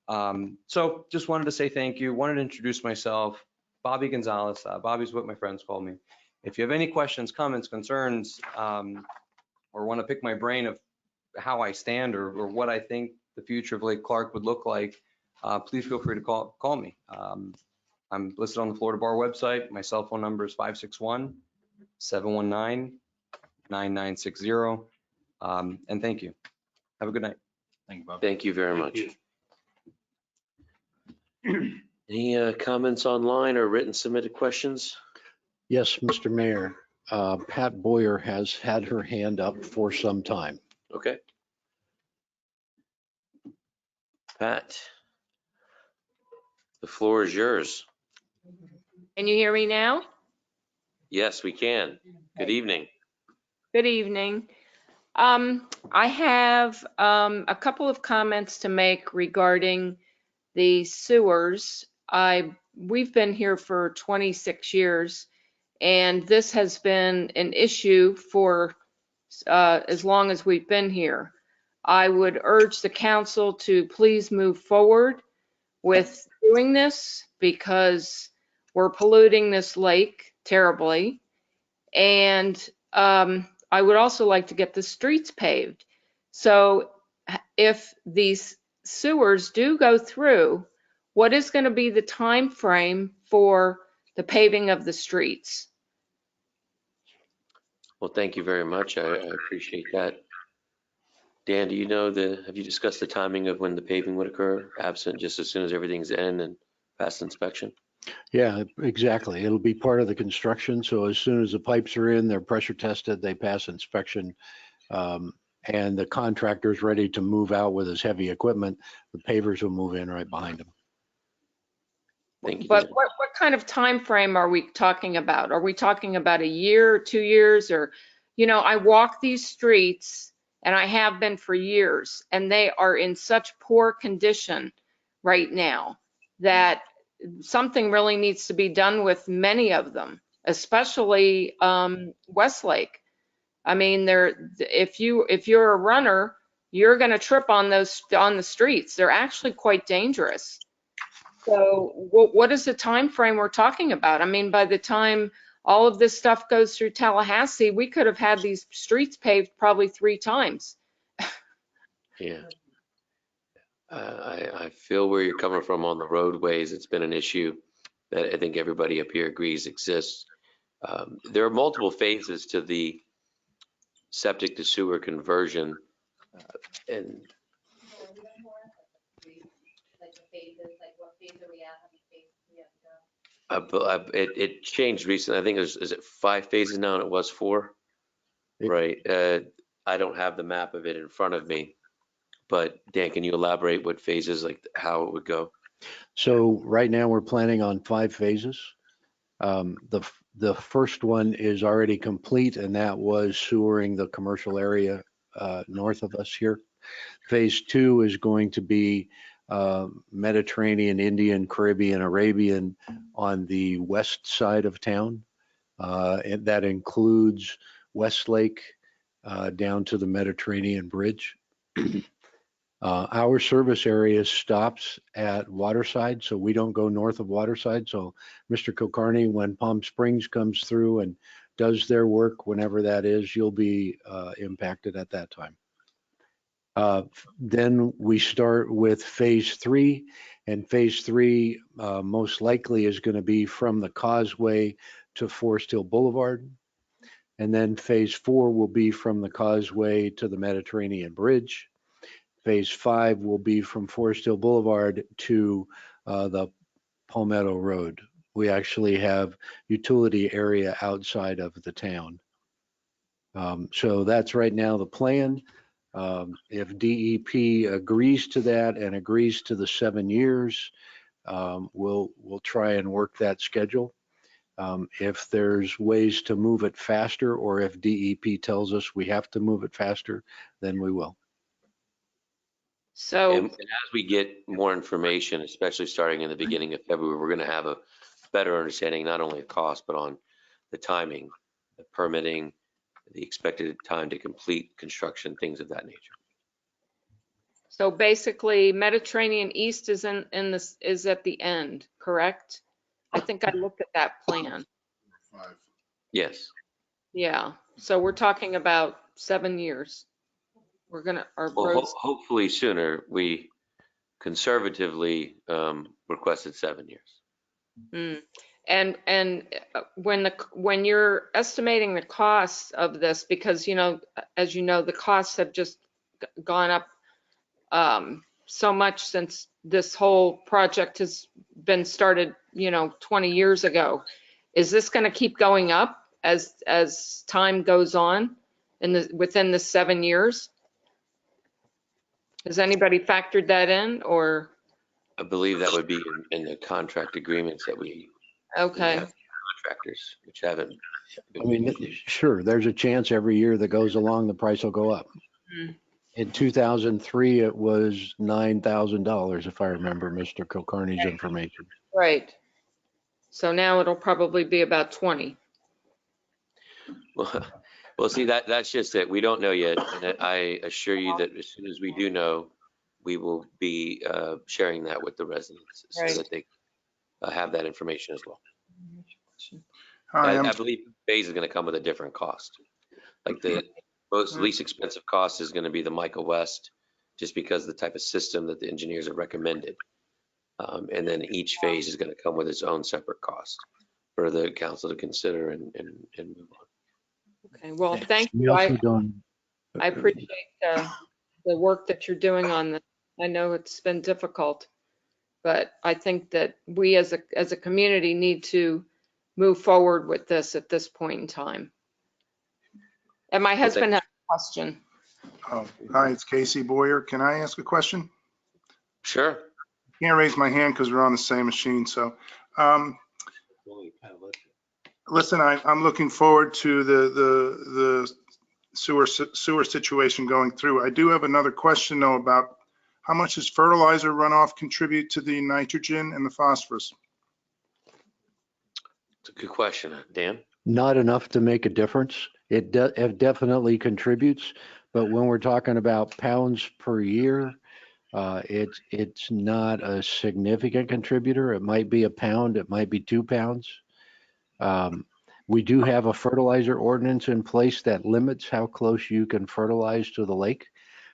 So just wanted to say thank you. Wanted to introduce myself, Bobby Gonzalez. Bobby's what my friends call me. If you have any questions, comments, concerns, or want to pick my brain of how I stand or what I think the future of Lake Clark would look like, please feel free to call me. I'm listed on the Florida Bar website. My cell phone number is 561-719-9960. And thank you. Have a good night. Thank you, Bob. Thank you very much. Any comments online or written submitted questions? Yes, Mr. Mayor. Pat Boyer has had her hand up for some time. Okay. Pat, the floor is yours. Can you hear me now? Yes, we can. Good evening. Good evening. I have a couple of comments to make regarding the sewers. We've been here for 26 years, and this has been an issue for as long as we've been here. I would urge the council to please move forward with doing this because we're polluting this lake terribly. And I would also like to get the streets paved. So if these sewers do go through, what is going to be the time frame for the paving of the streets? Well, thank you very much. I appreciate that. Dan, do you know have you discussed the timing of when the paving would occur, absent just as soon as everything's in and past inspection? Yeah, exactly. It'll be part of the construction. So as soon as the pipes are in, they're pressure tested, they pass inspection, and the contractor's ready to move out with his heavy equipment, the pavers will move in right behind them. Thank you. But what kind of time frame are we talking about? Are we talking about a year or 2 years? Or, you know, I walk these streets and I have been for years, and they are in such poor condition right now that something really needs to be done with many of them, especially Westlake. I mean, if you're a runner, you're going to trip on the streets. They're actually quite dangerous. So what is the time frame we're talking about? I mean, by the time all of this stuff goes through Tallahassee, we could have had these streets paved probably 3 times. Yeah. I feel where you're coming from on the roadways. It's been an issue that I think everybody up here agrees exists. There are multiple phases to the septic to sewer conversion, and it changed recently. I think is it 5 phases now, and it was 4, right? I don't have the map of it in front of me, but Dan, can you elaborate what phases, like how it would go? So right now we're planning on 5 phases. The first one is already complete, and that was sewering the commercial area north of us here. Phase 2 is going to be Mediterranean, Indian, Caribbean, Arabian on the west side of town. And that includes Westlake down to the Mediterranean Bridge. Our service area stops at Waterside, so we don't go north of Waterside. So Mr. Kulkarni, when Palm Springs comes through and does their work, whenever that is, you'll be impacted at that time. Then we start with phase 3, and phase 3 most likely is going to be from the Causeway to Forest Hill Boulevard. And then phase 4 will be from the Causeway to the Mediterranean Bridge. Phase 5 will be from Forest Hill Boulevard to the Palmetto Road. We actually have utility area outside of the town. So that's right now the plan. If DEP agrees to that and agrees to the 7 years, we'll try and work that schedule. If there's ways to move it faster, or if DEP tells us we have to move it faster, then we will. So, And as we get more information, especially starting in the beginning of February, we're going to have a better understanding, not only of cost, but on the timing, the permitting, the expected time to complete construction, things of that nature. so basically Mediterranean East is in this, is at the end, correct? I think I looked at that plan. Yes. Yeah, so we're talking about 7 years. We're gonna, our Well, roads, hopefully sooner. We conservatively requested 7 years. and when you're estimating the costs of this, because, you know, as you know, the costs have just gone up so much since this whole project has been started, you know, 20 years ago. Is this going to keep going up as time goes on within the 7 years? Has anybody factored that in, or? I believe that would be in the contract agreements that we Okay, have with contractors, which haven't I been. mean, sure, there's a chance every year that goes along, the price will go up. Mm. In 2003, it was $9,000, if I remember Mr. Kilcarney's information. right. So now it'll probably be about 20. Well, see, that's just it. We don't know yet. And I assure you that as soon as we do know, we will be sharing that with the residents so Right. that they have that information as well. Hi, I believe phase is going to come with a different cost. Like the least expensive cost is going to be the Michael West, just because of the type of system that the engineers have recommended. And then each phase is going to come with its own separate cost for the council to consider and move on. Okay, well, thank We you. also don't, I appreciate the work that you're doing on this. I know it's been difficult, but I think that we as a community need to move forward with this at this point in time. And my husband has a question. oh, hi, it's Casey Boyer. Can I ask a question? Sure. Can't raise my hand because we're on the same machine. So, listen, I'm looking forward to the sewer situation going through. I do have another question though about how much does fertilizer runoff contribute to the nitrogen and the phosphorus? It's a good question. Dan? not enough to make a difference. It definitely contributes, but when we're talking about pounds per year, it's not a significant contributor. It might be a pound, it might be 2 pounds. We do have a fertilizer ordinance in place that limits how close you can fertilize to the lake.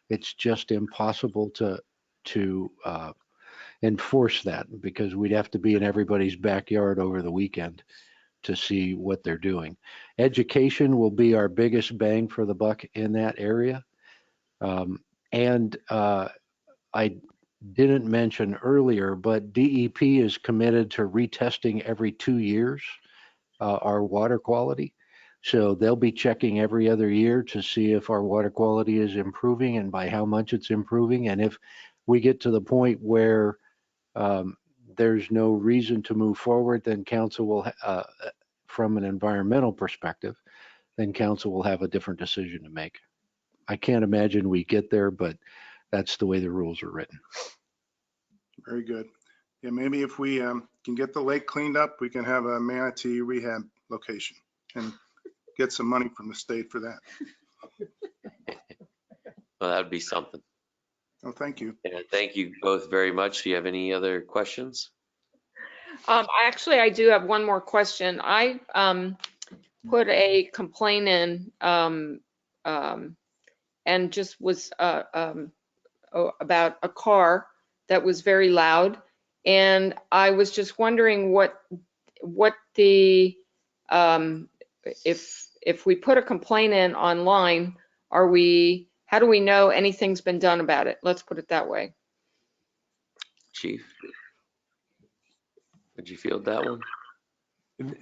It's just impossible to enforce that because we'd have to be in everybody's backyard over the weekend to see what they're doing. Education will be our biggest bang for the buck in that area. I didn't mention earlier, but DEP is committed to retesting every 2 years our water quality. So they'll be checking every other year to see if our water quality is improving and by how much it's improving. And if we get to the point where there's no reason to move forward, then council will, from an environmental perspective, then council will have a different decision to make. I can't imagine we get there, but that's the way the rules are written. Very good. Yeah, maybe if we can get the lake cleaned up, we can have a manatee rehab location and get some money from the state for that. Well, that would be something. Oh, thank you. And thank you both very much. Do you have any other questions? Actually, I do have one more question. I put a complaint in and just was about a car that was very loud. And I was just wondering what the, if we put a complaint in online, how do we know anything's been done about it? Let's put it that way. Chief, would you field that one?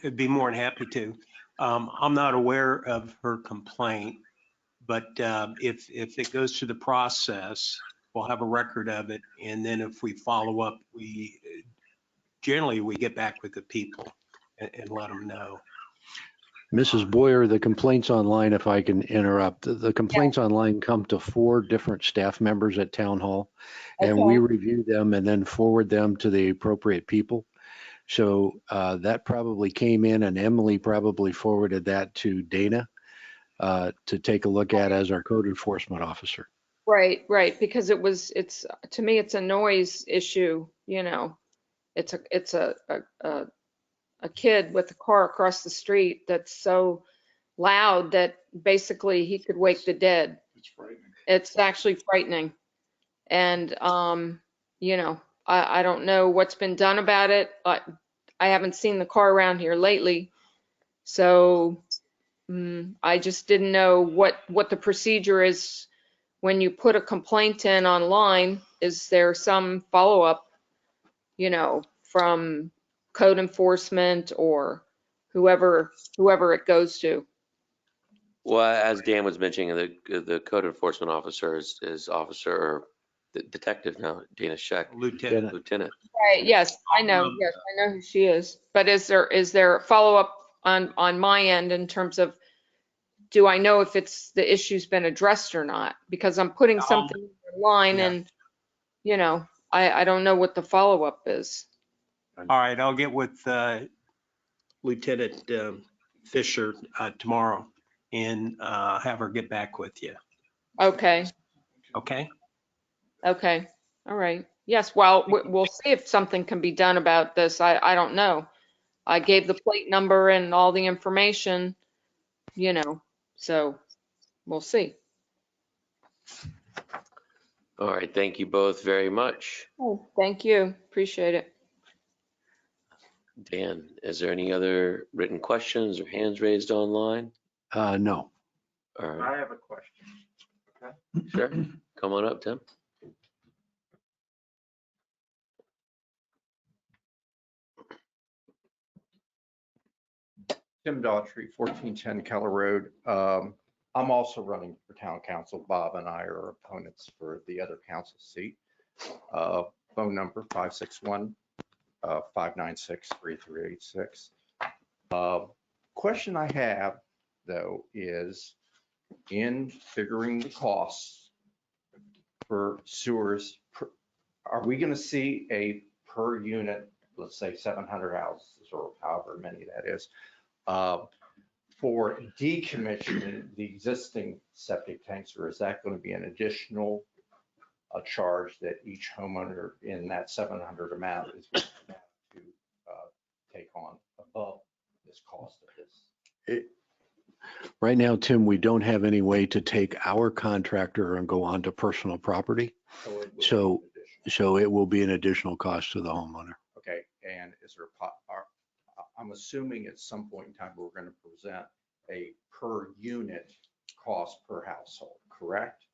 I'd be more than happy to. I'm not aware of her complaint, but if it goes through the process, we'll have a record of it. And then if we follow up, we generally get back with the people and let them know. Mrs. Boyer, the complaints online, if I can interrupt, the complaints online come to 4 different staff members at Town Hall, and we review them and then forward them to the appropriate people. So that probably came in, and Emily probably forwarded that to Dana to take a look at as our code enforcement officer. Right, right, because it's, to me, it's a noise issue, you know. It's a kid with a car across the street that's so loud that basically he could wake the dead. It's frightening. It's actually frightening. And, you know, I don't know what's been done about it. I haven't seen the car around here lately. So I just didn't know what the procedure is when you put a complaint in online. Is there some follow-up, you know, from code enforcement or whoever it goes to? Well, as Dan was mentioning, the code enforcement officer is officer or detective now, Dana Scheck. Lieutenant. Lieutenant. Right, yes, I know. Yes, I know who she is. But is there follow-up on my end in terms of, do I know if the issue's been addressed or not? Because I'm putting something online and, you know, I don't know what the follow-up is. All right, I'll get with Lieutenant Fisher tomorrow and have her get back with you. Okay, Okay? okay, all right. Yes, well, we'll see if something can be done about this. I don't know. I gave the plate number and all the information, you know, so we'll see. All right, thank you both very much. Oh, thank you. Appreciate it. Dan, is there any other written questions or hands raised online? No. All right, I have a question. sure. Come on up, Tim. Tim Daughtry, 1410 Keller Road. I'm also running for town council. Bob and I are opponents for the other council seat. Phone number 561-596-3386. Question I have, though, is in figuring the costs for sewers, are we going to see a per unit, let's say 700 houses or however many that is, for decommissioning the existing septic tanks, or is that going to be an additional charge that each homeowner in that 700 amount is going to have to take on above this cost of this? Right now, Tim, we don't have any way to take our contractor and go onto personal property. So it will be an additional cost to the homeowner. Okay, and is there, I'm assuming at some point in time, we're going to present a per unit cost per household, correct?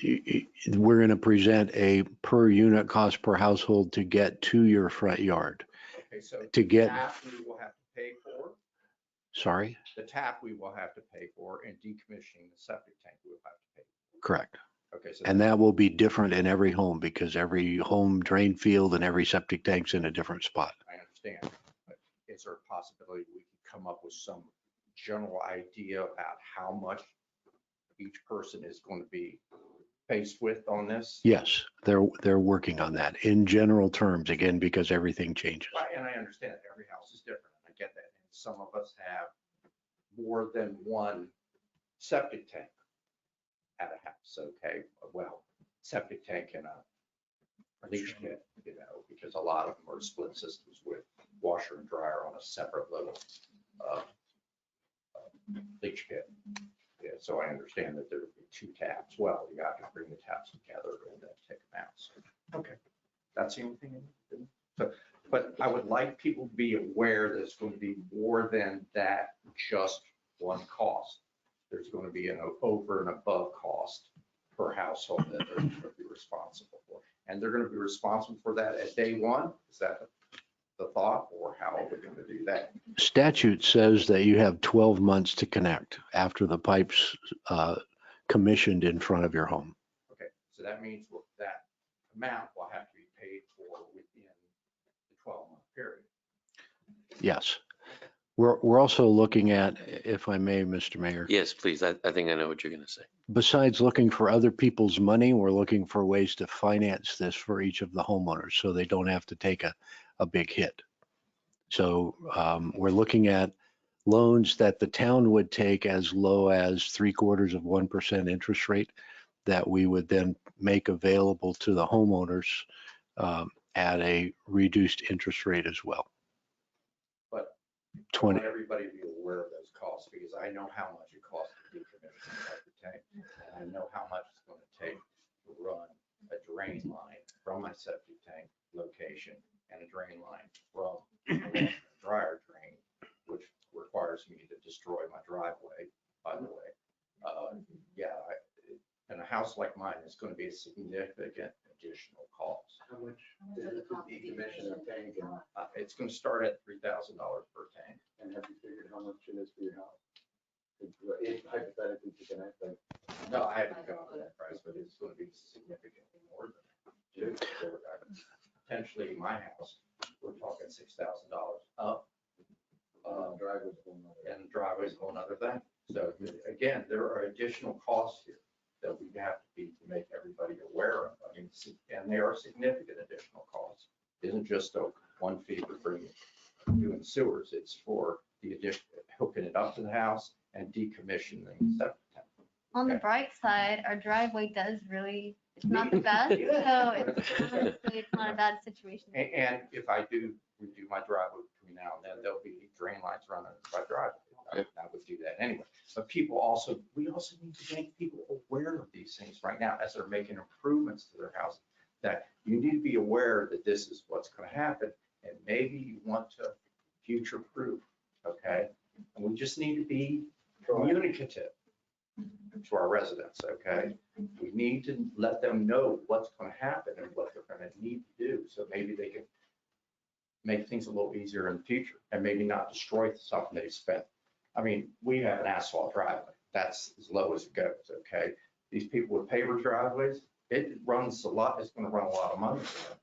We're going to present a per unit cost per household to get to your front yard. Okay, so to get, tap we will have to pay for. Sorry? The tap we will have to pay for, and decommissioning the septic tank we will have to pay for. Correct. Okay, so and that will be different in every home because every home drain field and every septic tank's in a different spot. I understand, but is there a possibility we could come up with some general idea about how much each person is going to be faced with on this? Yes, they're working on that in general terms, again, because everything changes. Right, and I understand that every house is different. I get that. And some of us have more than one septic tank at a house, okay? Well, septic tank and a leach pit, you know, because a lot of them are split systems with washer and dryer on a separate little leach pit. Yeah, so I understand that there would be two taps. Well, you have to bring the taps together and then take them out. So, okay, that's the only thing. So, but I would like people to be aware that it's going to be more than that just one cost. There's going to be an over and above cost per household that they're going to be responsible for. And they're going to be responsible for that at day one? Is that the thought, or how are we going to do that? Statute says that you have 12 months to connect after the pipe's commissioned in front of your home. Okay, so that means that amount will have to be paid for within the 12-month period. Yes. We're also looking at, if I may, Mr. Mayor, Yes, please. I think I know what you're going to say. besides looking for other people's money, we're looking for ways to finance this for each of the homeowners so they don't have to take a big hit. So we're looking at loans that the town would take as low as 0.75% interest rate that we would then make available to the homeowners at a reduced interest rate as well. But I 20. want everybody to be aware of those costs because I know how much it costs to decommission a septic tank. And I know how much it's going to take to run a drain line from my septic tank location and a drain line from a dryer drain, which requires me to destroy my driveway, by the way. And a house like mine is going to be a significant additional cost. How much is it to decommission a tank? It's going to start at $3,000 per tank. And have you figured how much it is for your house? If hypothetically you can act like. No, I haven't gone to that price, but it's going to be significantly more than that. Potentially my house, we're talking $6,000 up. And driveway's a whole nother thing. So again, there are additional costs here that we have to make everybody aware of. I mean, and they are significant additional costs. It isn't just a one fee for doing sewers. It's for the addition, hooking it up to the house and decommissioning the septic tank. On the bright side, our driveway does really, it's not the best, so it's not a bad situation. And if I do redo my driveway between now and then, there'll be drain lines running my driveway. I would do that anyway. But we also need to make people aware of these things right now as they're making improvements to their house, that you need to be aware that this is what's going to happen. And maybe you want to future proof, okay? And we just need to be communicative to our residents, okay? We need to let them know what's going to happen and what they're going to need to do. So maybe they can make things a little easier in the future and maybe not destroy something they spent. I mean, we have an asphalt driveway. That's as low as it goes, okay? These people with paver driveways, it runs a lot, it's gonna run a lot of money for them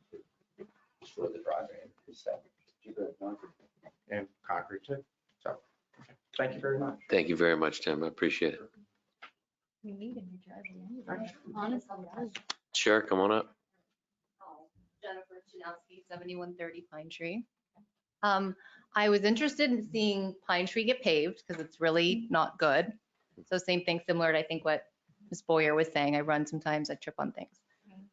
to destroy the driveway and stuff. And concrete too. So, thank you very much. Thank you very much, Tim. I appreciate it. We need a new driveway anyway. Honestly. Sure, come on up. Jennifer Chanowski, 7130 Pine Tree. I was interested in seeing Pine Tree get paved because it's really not good. So same thing, similar to I think what Ms. Boyer was saying. I run sometimes, I trip on things.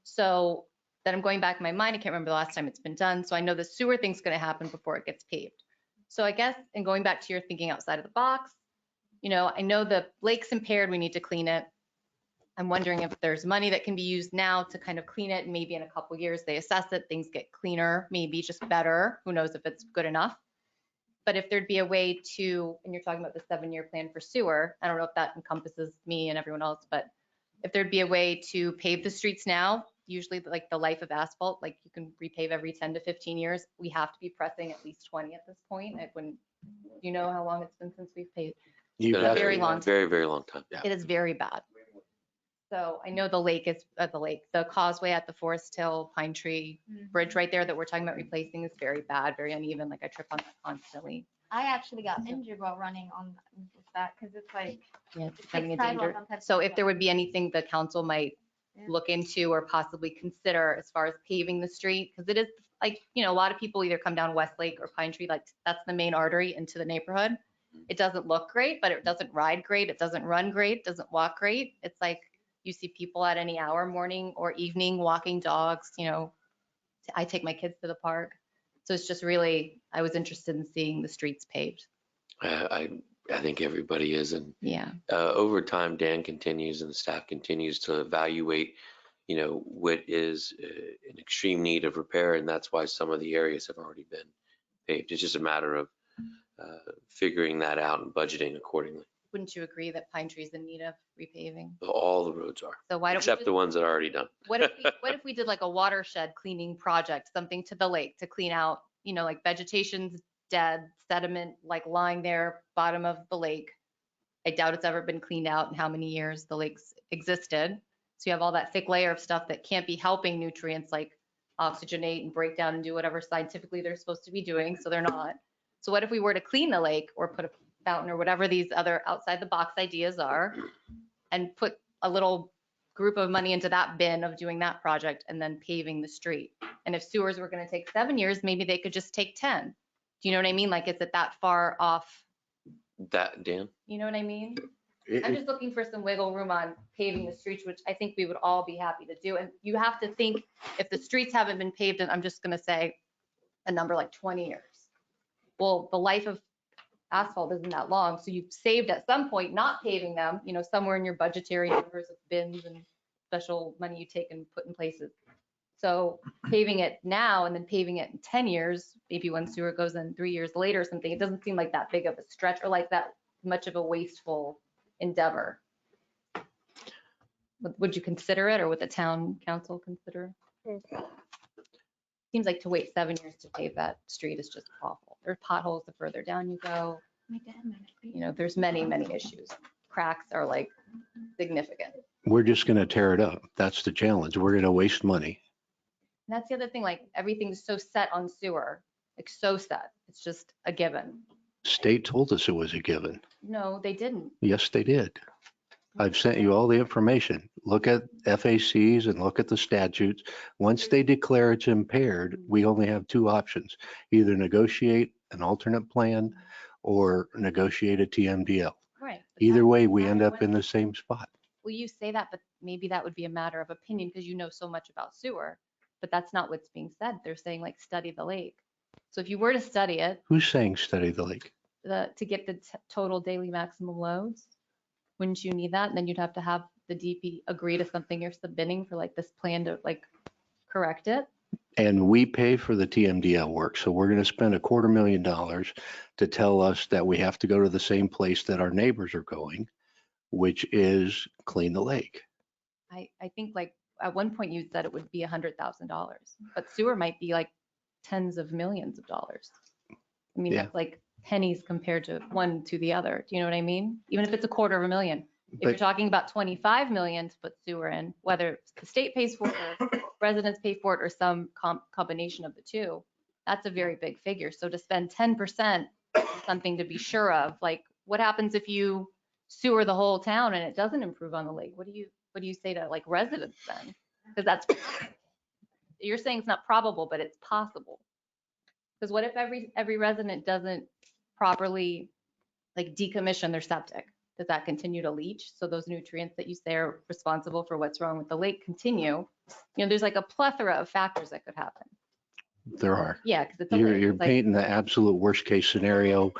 So then I'm going back in my mind, I can't remember the last time it's been done. So I know the sewer thing's going to happen before it gets paved. So I guess, and going back to your thinking outside of the box, you know, I know the lake's impaired, we need to clean it. I'm wondering if there's money that can be used now to kind of clean it, and maybe in a couple years they assess it, things get cleaner, maybe just better. Who knows if it's good enough? But if there'd be a way to, and you're talking about the 7-year plan for sewer, I don't know if that encompasses me and everyone else, but if there'd be a way to pave the streets now, usually like the life of asphalt, like you can repave every 10 to 15 years, we have to be pressing at least 20 at this point. You know how long it's been since we've paved? It's been a very long time. Very, very long time. It is very bad. So I know the lake is the causeway at the Forest Hill Pine Tree Bridge right there that we're talking about replacing is very bad, very uneven. Like I trip on that constantly. I actually got injured while running on that because it's like, Yeah, it's becoming a like sidewalk danger. on top of So if sidewalk. there would be anything the council might look into or possibly consider as far as paving the street, because it is like, you know, a lot of people either come down Westlake or Pine Tree, like that's the main artery into the neighborhood. It doesn't look great, but it doesn't ride great. It doesn't run great, doesn't walk great. It's like you see people at any hour, morning or evening, walking dogs, you know, I take my kids to the park. So it's just really, I was interested in seeing the streets paved. I think everybody is. And Yeah. over time, Dan continues and the staff continues to evaluate, you know, what is an extreme need of repair. And that's why some of the areas have already been paved. It's just a matter of figuring that out and budgeting accordingly. Wouldn't you agree that Pine Tree's in need of repaving? All the roads are, So why don't except we the ones that are already done. what if we did like a watershed cleaning project, something to the lake to clean out, you know, like vegetation's dead, sediment like lying there, bottom of the lake. I doubt it's ever been cleaned out in how many years the lake's existed. So you have all that thick layer of stuff that can't be helping nutrients like oxygenate and break down and do whatever scientifically they're supposed to be doing. So they're not. So what if we were to clean the lake or put a fountain or whatever these other outside the box ideas are and put a little group of money into that bin of doing that project and then paving the street? And if sewers were going to take 7 years, maybe they could just take 10. Do you know what I mean? Like, is it that far off? That, Dan? You know what I mean? It- I'm just looking for some wiggle room on paving the streets, which I think we would all be happy to do. And you have to think, if the streets haven't been paved, and I'm just going to say a number like 20 years. Well, the life of asphalt isn't that long. So you've saved at some point not paving them, you know, somewhere in your budgetary numbers of bins and special money you take and put in places. So paving it now and then paving it in 10 years, maybe when sewer goes in 3 years later or something, it doesn't seem like that big of a stretch or like that much of a wasteful endeavor. Would you consider it, or would the town council consider it? Seems like to wait 7 years to pave that street is just awful. There's potholes the further down you go. You know, there's many, many issues. Cracks are like significant. We're just going to tear it up. That's the challenge. We're going to waste money. And that's the other thing, like everything's so set on sewer, like so set. It's just a given. State told us it was a given. No, they didn't. Yes, they did. I've sent you all the information. Look at FACs and look at the statutes. Once they declare it's impaired, we only have two options: either negotiate an alternate plan or negotiate a TMDL. Right. Either way, we end up in the same spot. Well, you say that, but maybe that would be a matter of opinion because you know so much about sewer, but that's not what's being said. They're saying like study the lake. So if you were to study it, Who's saying study the lake? to get the total daily maximum loads, wouldn't you need that? And then you'd have to have the DP agree to something you're submitting for like this plan to like correct it. And we pay for the TMDL work. So we're going to spend $250,000 to tell us that we have to go to the same place that our neighbors are going, which is clean the lake. I think like at one point you said it would be $100,000, but sewer might be like tens of millions of dollars. I mean, Yeah. that's like pennies compared to one to the other. Do you know what I mean? Even if it's $250,000. If you're But- talking about 25 million to put sewer in, whether the state pays for it or residents pay for it or some combination of the two, that's a very big figure. So to spend 10% on something to be sure of, like what happens if you sewer the whole town and it doesn't improve on the lake? What do you say to like residents then? Because that's, you're saying it's not probable, but it's possible. Because what if every resident doesn't properly like decommission their septic? Does that continue to leach? So those nutrients that you say are responsible for what's wrong with the lake continue. You know, there's like a plethora of factors that could happen. There are. Yeah, because it's a You're lake. It's like, painting the absolute worst case scenario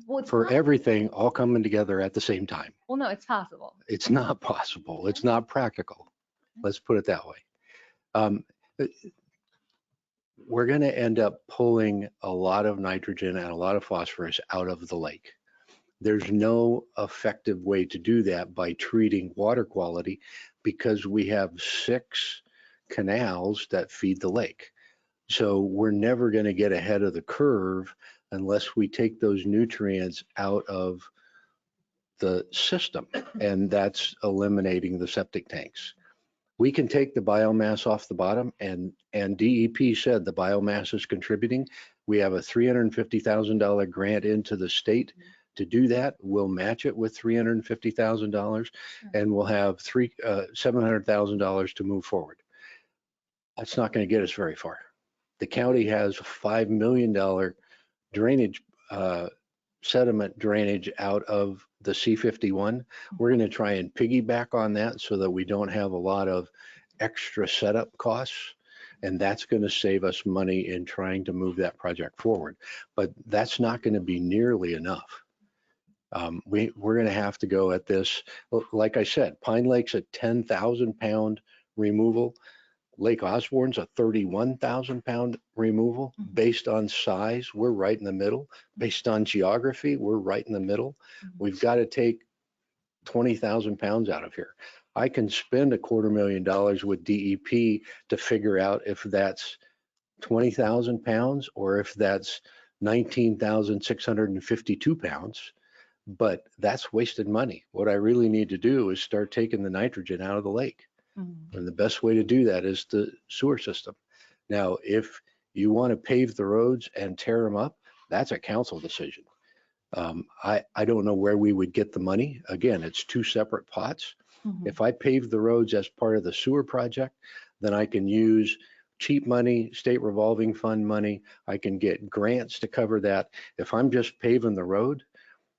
well, it's for possible. everything all coming together at the same time. Well, no, it's possible. It's not possible. It's not practical. Let's put it that way. We're going to end up pulling a lot of nitrogen and a lot of phosphorus out of the lake. There's no effective way to do that by treating water quality because we have 6 canals that feed the lake. So we're never going to get ahead of the curve unless we take those nutrients out of the system, and that's eliminating the septic tanks. We can take the biomass off the bottom, and DEP said the biomass is contributing. We have a $350,000 grant into the state to do that. We'll match it with $350,000, and we'll have $700,000 to move forward. That's not going to get us very far. The county has a $5 million drainage, sediment drainage out of the C51. We're going to try and piggyback on that so that we don't have a lot of extra setup costs. And that's going to save us money in trying to move that project forward. But that's not going to be nearly enough. We're going to have to go at this. Like I said, Pine Lake's a 10,000 pound removal. Lake Osborne's a 31,000 pound removal. Based on size, we're right in the middle. Based on geography, we're right in the middle. We've got to take 20,000 pounds out of here. I can spend $250,000 with DEP to figure out if that's 20,000 pounds or if that's 19,652 pounds, but that's wasted money. What I really need to do is start taking the nitrogen out of the lake. And the best way to do that is the sewer system. Now, if you want to pave the roads and tear them up, That's a council decision. I don't know where we would get the money. Again, it's two separate pots. If I pave the roads as part of the sewer project, then I can use cheap money, state revolving fund money. I can get grants to cover that. If I'm just paving the road,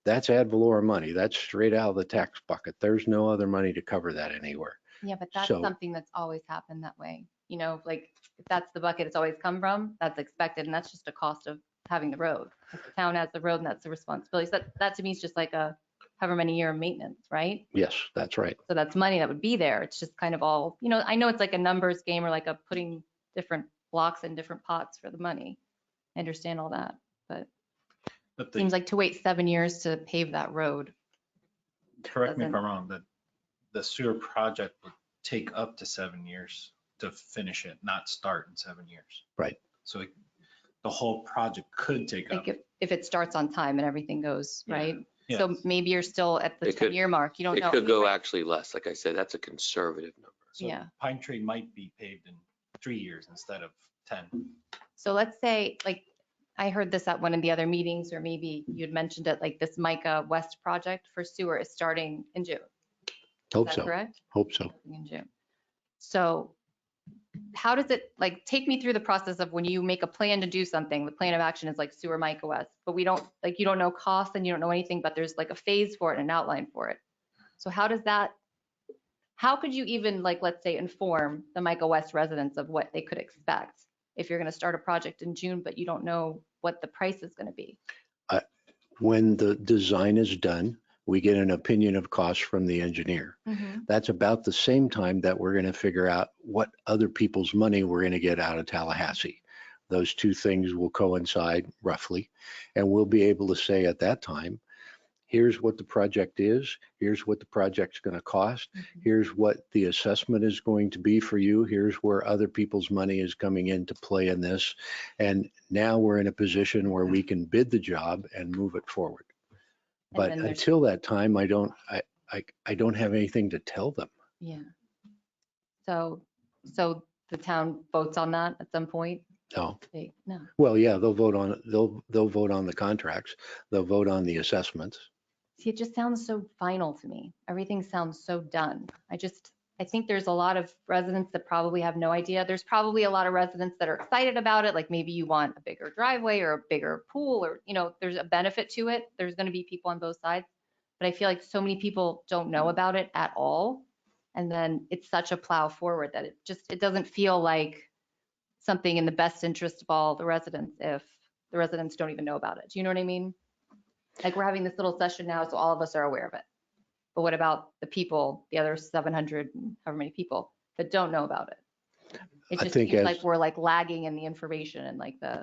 that's ad valorem money. That's straight out of the tax bucket. There's no other money to cover that anywhere. Yeah, but that's So- something that's always happened that way. You know, like if that's the bucket it's always come from, that's expected. And that's just a cost of having the road. Like the town has the road and that's the responsibility. So that to me is just like a however many year maintenance, right? Yes, that's right. So that's money that would be there. It's just kind of all, you know, I know it's like a numbers game or like a putting different blocks in different pots for the money. I understand all that, but But seems like to wait 7 years to pave that road. correct me if doesn't- I'm wrong, the sewer project would take up to 7 years to finish it, not start in 7 years. Right. So the whole project could take up. Like if it starts on time and everything goes, Yeah. right? Yes. So maybe you're still at the It could- 10-year mark. You don't know. It could go actually less. Like I said, that's a conservative number. So Yeah. Pine Tree might be paved in 3 years instead of 10. So let's say, like, I heard this at one of the other meetings, or maybe you'd mentioned it, like this Micah West project for sewer is starting in June. Hope Is that so. correct? Hope so. In June. So how does it, like, take me through the process of when you make a plan to do something, the plan of action is like sewer Micah West, but we don't, like, you don't know cost and you don't know anything, but there's like a phase for it and an outline for it. So how does that, how could you even, like, let's say, inform the Micah West residents of what they could expect if you're going to start a project in June, but you don't know what the price is going to be? When the design is done, we get an opinion of cost from the engineer. That's about the same time that we're going to figure out what other people's money we're going to get out of Tallahassee. Those two things will coincide roughly, and we'll be able to say at that time, here's what the project is, here's what the project's going to cost, here's what the assessment is going to be for you, here's where other people's money is coming into play in this. And now we're in a position where we can bid the job and move it forward. And But then there's- until that time, I don't have anything to tell them. Yeah. So the town votes on that at some point? No. No. Well, yeah, they'll vote on the contracts. They'll vote on the assessments. See, it just sounds so final to me. Everything sounds so done. I think there's a lot of residents that probably have no idea. There's probably a lot of residents that are excited about it. Like maybe you want a bigger driveway or a bigger pool, or, you know, there's a benefit to it. There's going to be people on both sides. But I feel like so many people don't know about it at all. And then it's such a plow forward that it doesn't feel like something in the best interest of all the residents if the residents don't even know about it. Do you know what I mean? Like we're having this little session now, so all of us are aware of it. But what about the people, the other 700, and however many people that don't know about it? It I just think seems as- like we're like lagging in the information and like I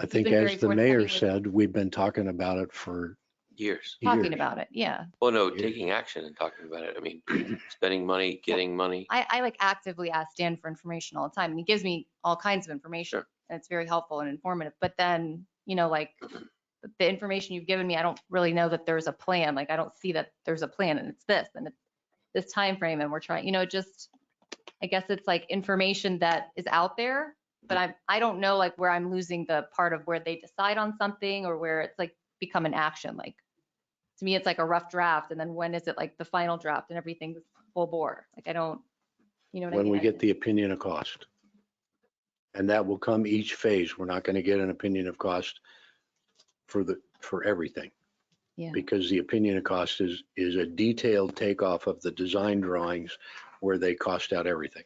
think been very as the forthcoming mayor with- said, we've been talking about it for Years. talking years. about it. Yeah. Well, no, taking action and talking about it. I mean, spending money, getting money. I like actively ask Dan for information all the time and he gives me all kinds of information and it's very helpful and informative. But then, you know, like the information you've given me, I don't really know that there's a plan. Like I don't see that there's a plan and it's this and it's this time frame and we're trying, you know, just, I guess it's like information that is out there, but I don't know like where I'm losing the part of where they decide on something or where it's like become an action. Like to me, it's like a rough draft. And then when is it like the final draft and everything's full bore? Like I don't, you know what I when mean? we get the opinion of cost. And that will come each phase. We're not going to get an opinion of cost for everything. Yeah. Because the opinion of cost is a detailed takeoff of the design drawings where they cost out everything.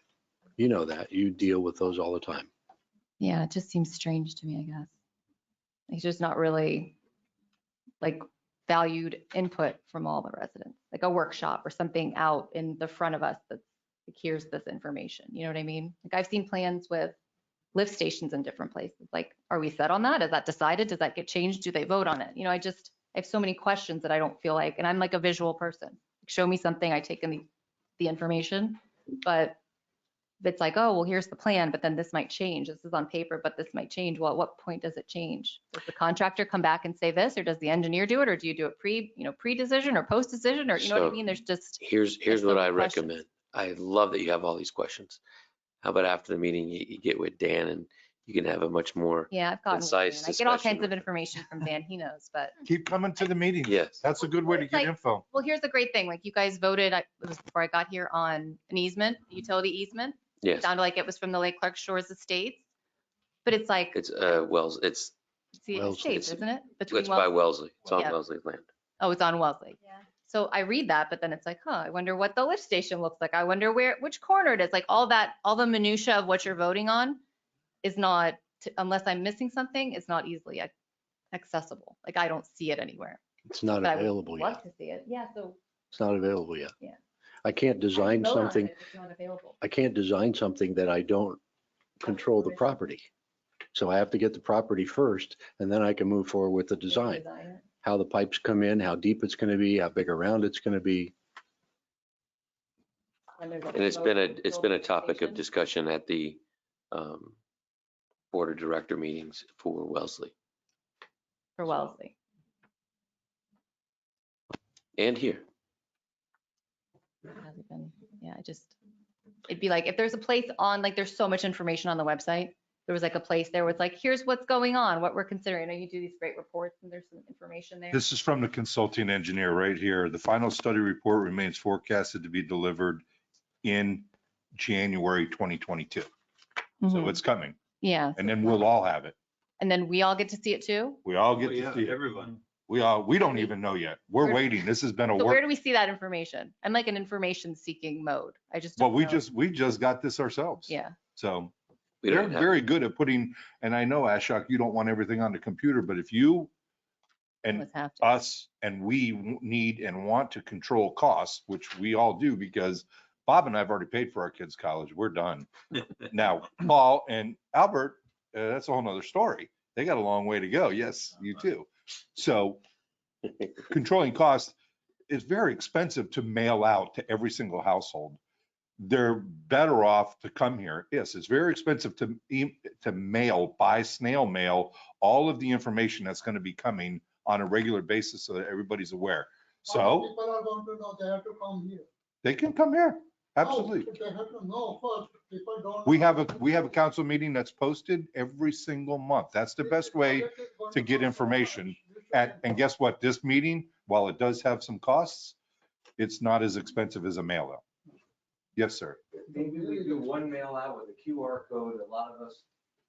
You know that. You deal with those all the time. Yeah, it just seems strange to me, I guess. It's just not really like valued input from all the residents, like a workshop or something out in the front of us that's like, here's this information. You know what I mean? Like I've seen plans with lift stations in different places. Like, are we set on that? Is that decided? Does that get changed? Do they vote on it? You know, I have so many questions that I don't feel like, and I'm like a visual person. Show me something, I take in the information, but it's like, oh, well, here's the plan, but then this might change. This is on paper, but this might change. Well, at what point does it change? Does the contractor come back and say this, or does the engineer do it? Or do you do it pre-decision or post-decision? Or, you know what I So mean? There's just, Here's so what many I questions. recommend. I love that you have all these questions. How about after the meeting, you get with Dan and You can have a much more Yeah, I've gotten with concise Dan. I get all discussion kinds of with him. information from Dan, he knows, but. Keep coming to the meeting. Yes. That's a good way to It's get like- info. Well, here's the great thing, like you guys voted, it was before I got here, on an easement, utility easement. Yes. Sounded like it was from the Lake Clark Shores Estates. But it's like, It's, Wells, it's the Wellesley. estates, isn't it? Between by Wellesley- Wellesley. It's on Yeah. Wellesley's land. Oh, it's on Wellesley. Yeah. So I read that, but then it's like, I wonder what the lift station looks like. I wonder which corner it is. Like all that, all the minutia of what you're voting on is not, unless I'm missing something, it's not easily accessible. Like I don't see it anywhere. It's not But I would available love yet. to see it. Yeah, so. It's not available yet. Yeah. I can't I can design vote on it something, if It's not available. I can't design something that I don't control the property. So I have to get the property first, and then I can move forward with the design. it. How the pipes come in, how deep it's going to be, how big around it's going to be. And it's been a topic of discussion at the board of director meetings for Wellesley For Wellesley. and here. Hasn't been, yeah, it'd be like, if there's a place on, like, there's so much information on the website. There was like a place there where it's like, here's what's going on, what we're considering. I know you do these great reports and there's some information there. This is from the consulting engineer right here. The final study report remains forecasted to be delivered in January 2022. So Mhm. it's coming, Yeah. and then we'll all have it. And then we all get to see it too? We all get to see it. Everyone. We don't even know yet. We're Where- waiting. This has been a So where work. do we see that information? I'm like an information seeking mode. I just. Well, don't we know. just got this ourselves. Yeah. So We they're don't have, very good at putting, and I know Ashok, you don't want everything on the computer, but if you and Almost have to. us and we need and want to control costs, which we all do, because Bob and I have already paid for our kids' college. We're done. Now, Paul and Albert, that's a whole nother story. They got a long way to go. Yes, you too. So controlling costs is very expensive to mail out to every single household. They're better off to come here. Yes, it's very expensive to mail, by snail mail, all of the information that's going to be coming on a regular basis so that everybody's aware. So People are going to know, they have to come here. they can come here. Absolutely. No, they have to know first. People don't. We have a council meeting that's posted every single month. That's the best way to get information. And guess what? This meeting, while it does have some costs, it's not as expensive as a mail out. Yes, sir. Maybe we do one mail out with a QR code. A lot of us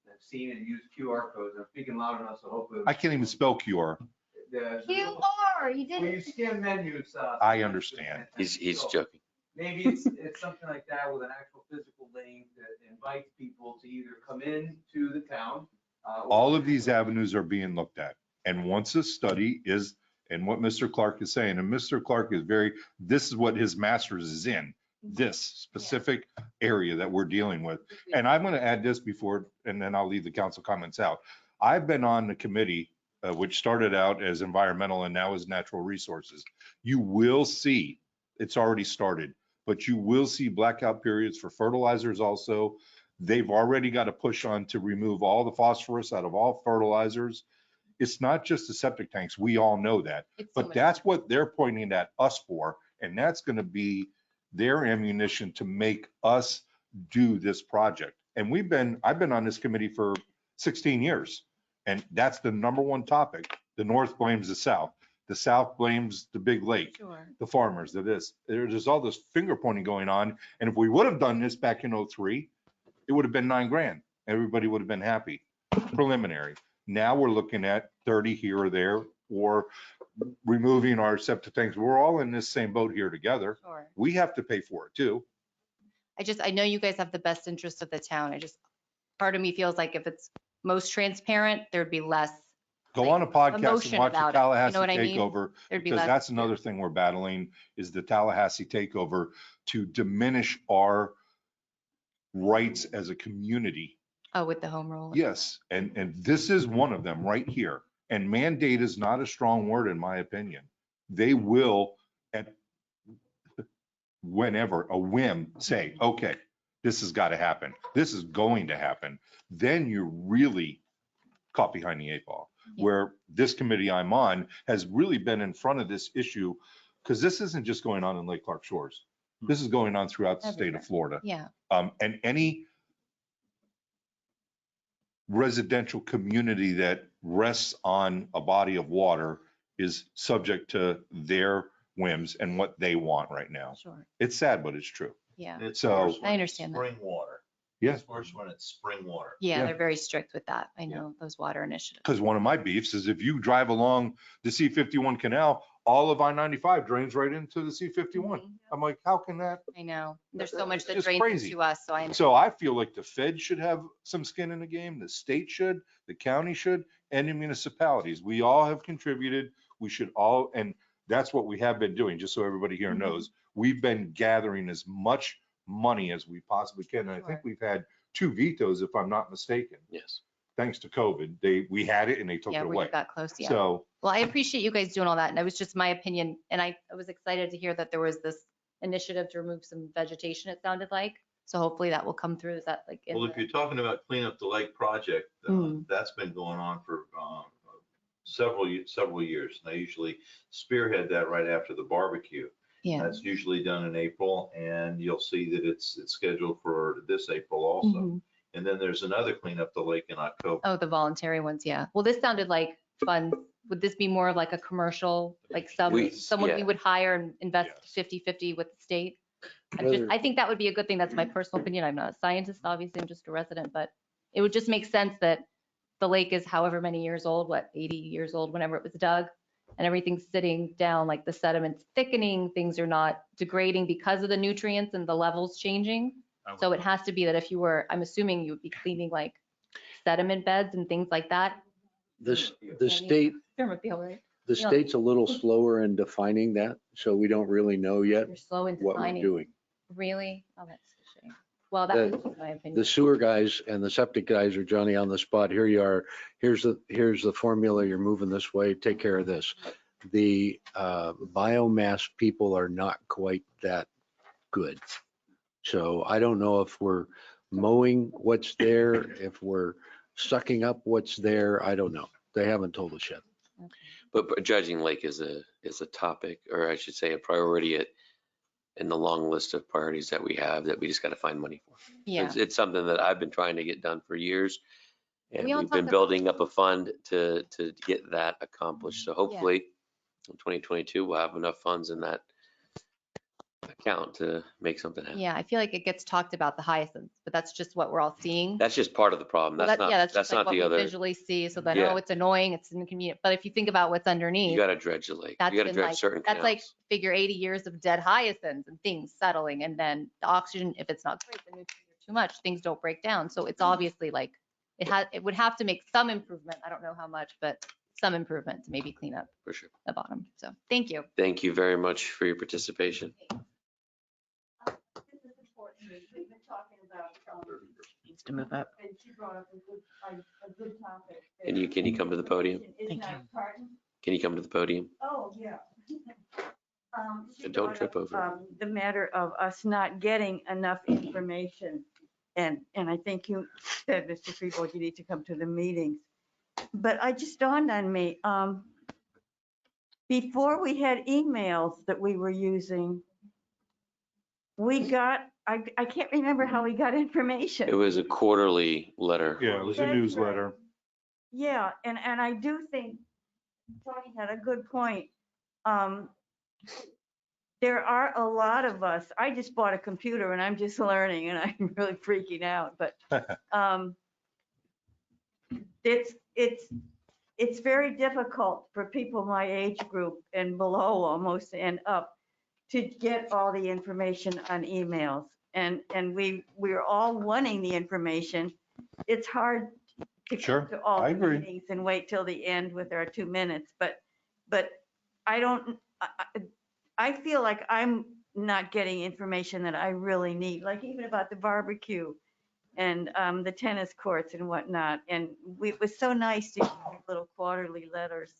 have seen and used QR codes. I'm speaking loud enough, so hopefully. I can't even spell QR. QR, you When you didn't. scan menus. I understand. he's So joking. Maybe it's something like that with an actual physical link that invites people to either come in to the town. All of these avenues are being looked at. And once a study is, and what Mr. Clark is saying, and Mr. Clark is this is what his master's is in, this specific area that we're dealing with. And I'm going to add this before, and then I'll leave the council comments out. I've been on the committee, which started out as environmental and now is natural resources. You will see, it's already started, but you will see blackout periods for fertilizers also. They've already got a push on to remove all the phosphorus out of all fertilizers. It's not just the septic tanks. We all know that, but that's what they're pointing at us for. And that's going to be their ammunition to make us do this project. And I've been on this committee for 16 years. And that's the number one topic. The North blames the South. The South blames the big lake, Sure. the farmers, there's all this finger pointing going on. And if we would have done this back in '03, it would have been $9,000. Everybody would have been happy. Preliminary. Now we're looking at 30 here or there, or removing our septic tanks. We're all in this same boat here together. Sure. We have to pay for it too. I know you guys have the best interest of the town. Part of me feels like if it's most transparent, there'd be less. Go on a podcast emotion and watch the about it. You Tallahassee know what I mean? takeover, There'd be because less. that's another thing we're battling is the Tallahassee takeover to diminish our rights as a community. Oh, with the home rule. Yes, and this is one of them right here. And mandate is not a strong word in my opinion. They will at whenever a whim say, okay, this has got to happen. This is going to happen. Then you're really caught behind the 8 ball. Where this committee I'm on has really been in front of this issue, because this isn't just going on in Lake Clark Shores. This is going on throughout the state of Florida. Yeah. And any residential community that rests on a body of water is subject to their whims and what they want right now. Sure. It's sad, but it's true. Yeah. It's So- worse when I it's understand that. Spring water. Yeah. It's worse when it's spring water. Yeah, Yeah. they're very strict with that. I know those water initiatives. Because one of my beefs is if you drive along the C-51 canal, all of I-95 drains right into the C-51. Mhm. I'm like, how can that? I know. There's so It's much that just drains crazy. into us, so I. So I feel like the Fed should have some skin in the game, the state should, the county should, and the municipalities. We all have contributed. We should all, and that's what we have been doing, just so everybody here Mhm. knows. We've been gathering as much money as we possibly can. And I think Sure. we've had 2 vetoes, if I'm not mistaken. Yes. Thanks to COVID. We had it and they took Yeah, it where away. you got close, yeah. So Well, I appreciate you guys doing all that, and it was just my opinion, and I was excited to hear that there was this initiative to remove some vegetation, it sounded like. So hopefully that will come through. Is that like in Well, if the- you're talking about clean up the lake project, that's been going on for several years. And I usually spearhead that right after the barbecue. Yeah. That's usually done in April, and you'll see that it's scheduled for this April also. Mhm. And then there's another clean up the lake in October. Oh, the voluntary ones, yeah. Well, this sounded like fun. Would this be more of like a commercial, like someone we yeah. would hire and invest Yes. 50/50 with the state? Whether- I think that would be a good thing. That's my personal opinion. I'm not a scientist, obviously, I'm just a resident, but it would just make sense that the lake is however many years old, 80 years old, whenever it was dug, and everything's sitting down, like the sediment's thickening, things are not degrading because of the nutrients and the levels changing. So it has to be that if you were, I'm assuming you would be cleaning like sediment beds and things like that. The state, There would be all right. the Yeah. state's a little slower in defining that, so we don't really know yet You're slow in what we're defining. doing. Really? Oh, that's a shame. Well, that was just my opinion. The sewer guys and the septic guys are Johnny on the spot. Here you are. Here's the formula. You're moving this way. Take care of this. The biomass people are not quite that good. So I don't know if we're mowing what's there, if we're sucking up what's there. I don't know. They haven't told us yet. But dredging lake is a topic, or I should say a priority in the long list of priorities that we have that we just got to find money for. Yeah. It's something that I've been trying to get done for years. And We all we've been talk building up a fund to get that accomplished. So hopefully in 2022, we'll have enough funds in that account to make something happen. Yeah, I feel like it gets talked about the hyacinths, but that's just what we're all seeing. That's just part of the problem. Well, That's not, that's that's just like not what the we other, visually see. So then, Yeah. oh, it's annoying, it's inconvenient. But if you think about what's you underneath, got to dredge the lake. that's You got to been dredge like, certain that's like canals. figure 80 years of dead hyacinths and things settling. And then the oxygen, if it's not great, the nutrients are too much, things don't break down. So it's obviously like, it would have to make some improvement. I don't know how much, but some improvement to maybe clean up For sure. the bottom. So thank you. Thank you very much for your participation. This is important. We've been talking about, Needs to move up. and she brought up a good topic. Can you come to the podium? Is Thank not- you. Pardon? Can you come to the podium? Oh, yeah. She And don't brought trip up, over. The matter of us not getting enough information. And I think you said, Mr. Freebold, you need to come to the meetings. But I just dawned on me, before we had emails that we were using, we got, I can't remember how we got information. It was a quarterly letter. Yeah, it was a That's right. newsletter. Yeah, and I do think Tony had a good point. There are a lot of us, I just bought a computer and I'm just learning and I'm really freaking out, but it's very difficult for people my age group and below almost and up to get all the information on emails. And we're all wanting the information. It's hard to Sure, come to all I the agree. meetings and wait till the end with our 2 minutes, but I don't, I feel like I'm not getting information that I really need, like even about the barbecue and the tennis courts and whatnot. And it was so nice to get little quarterly letters.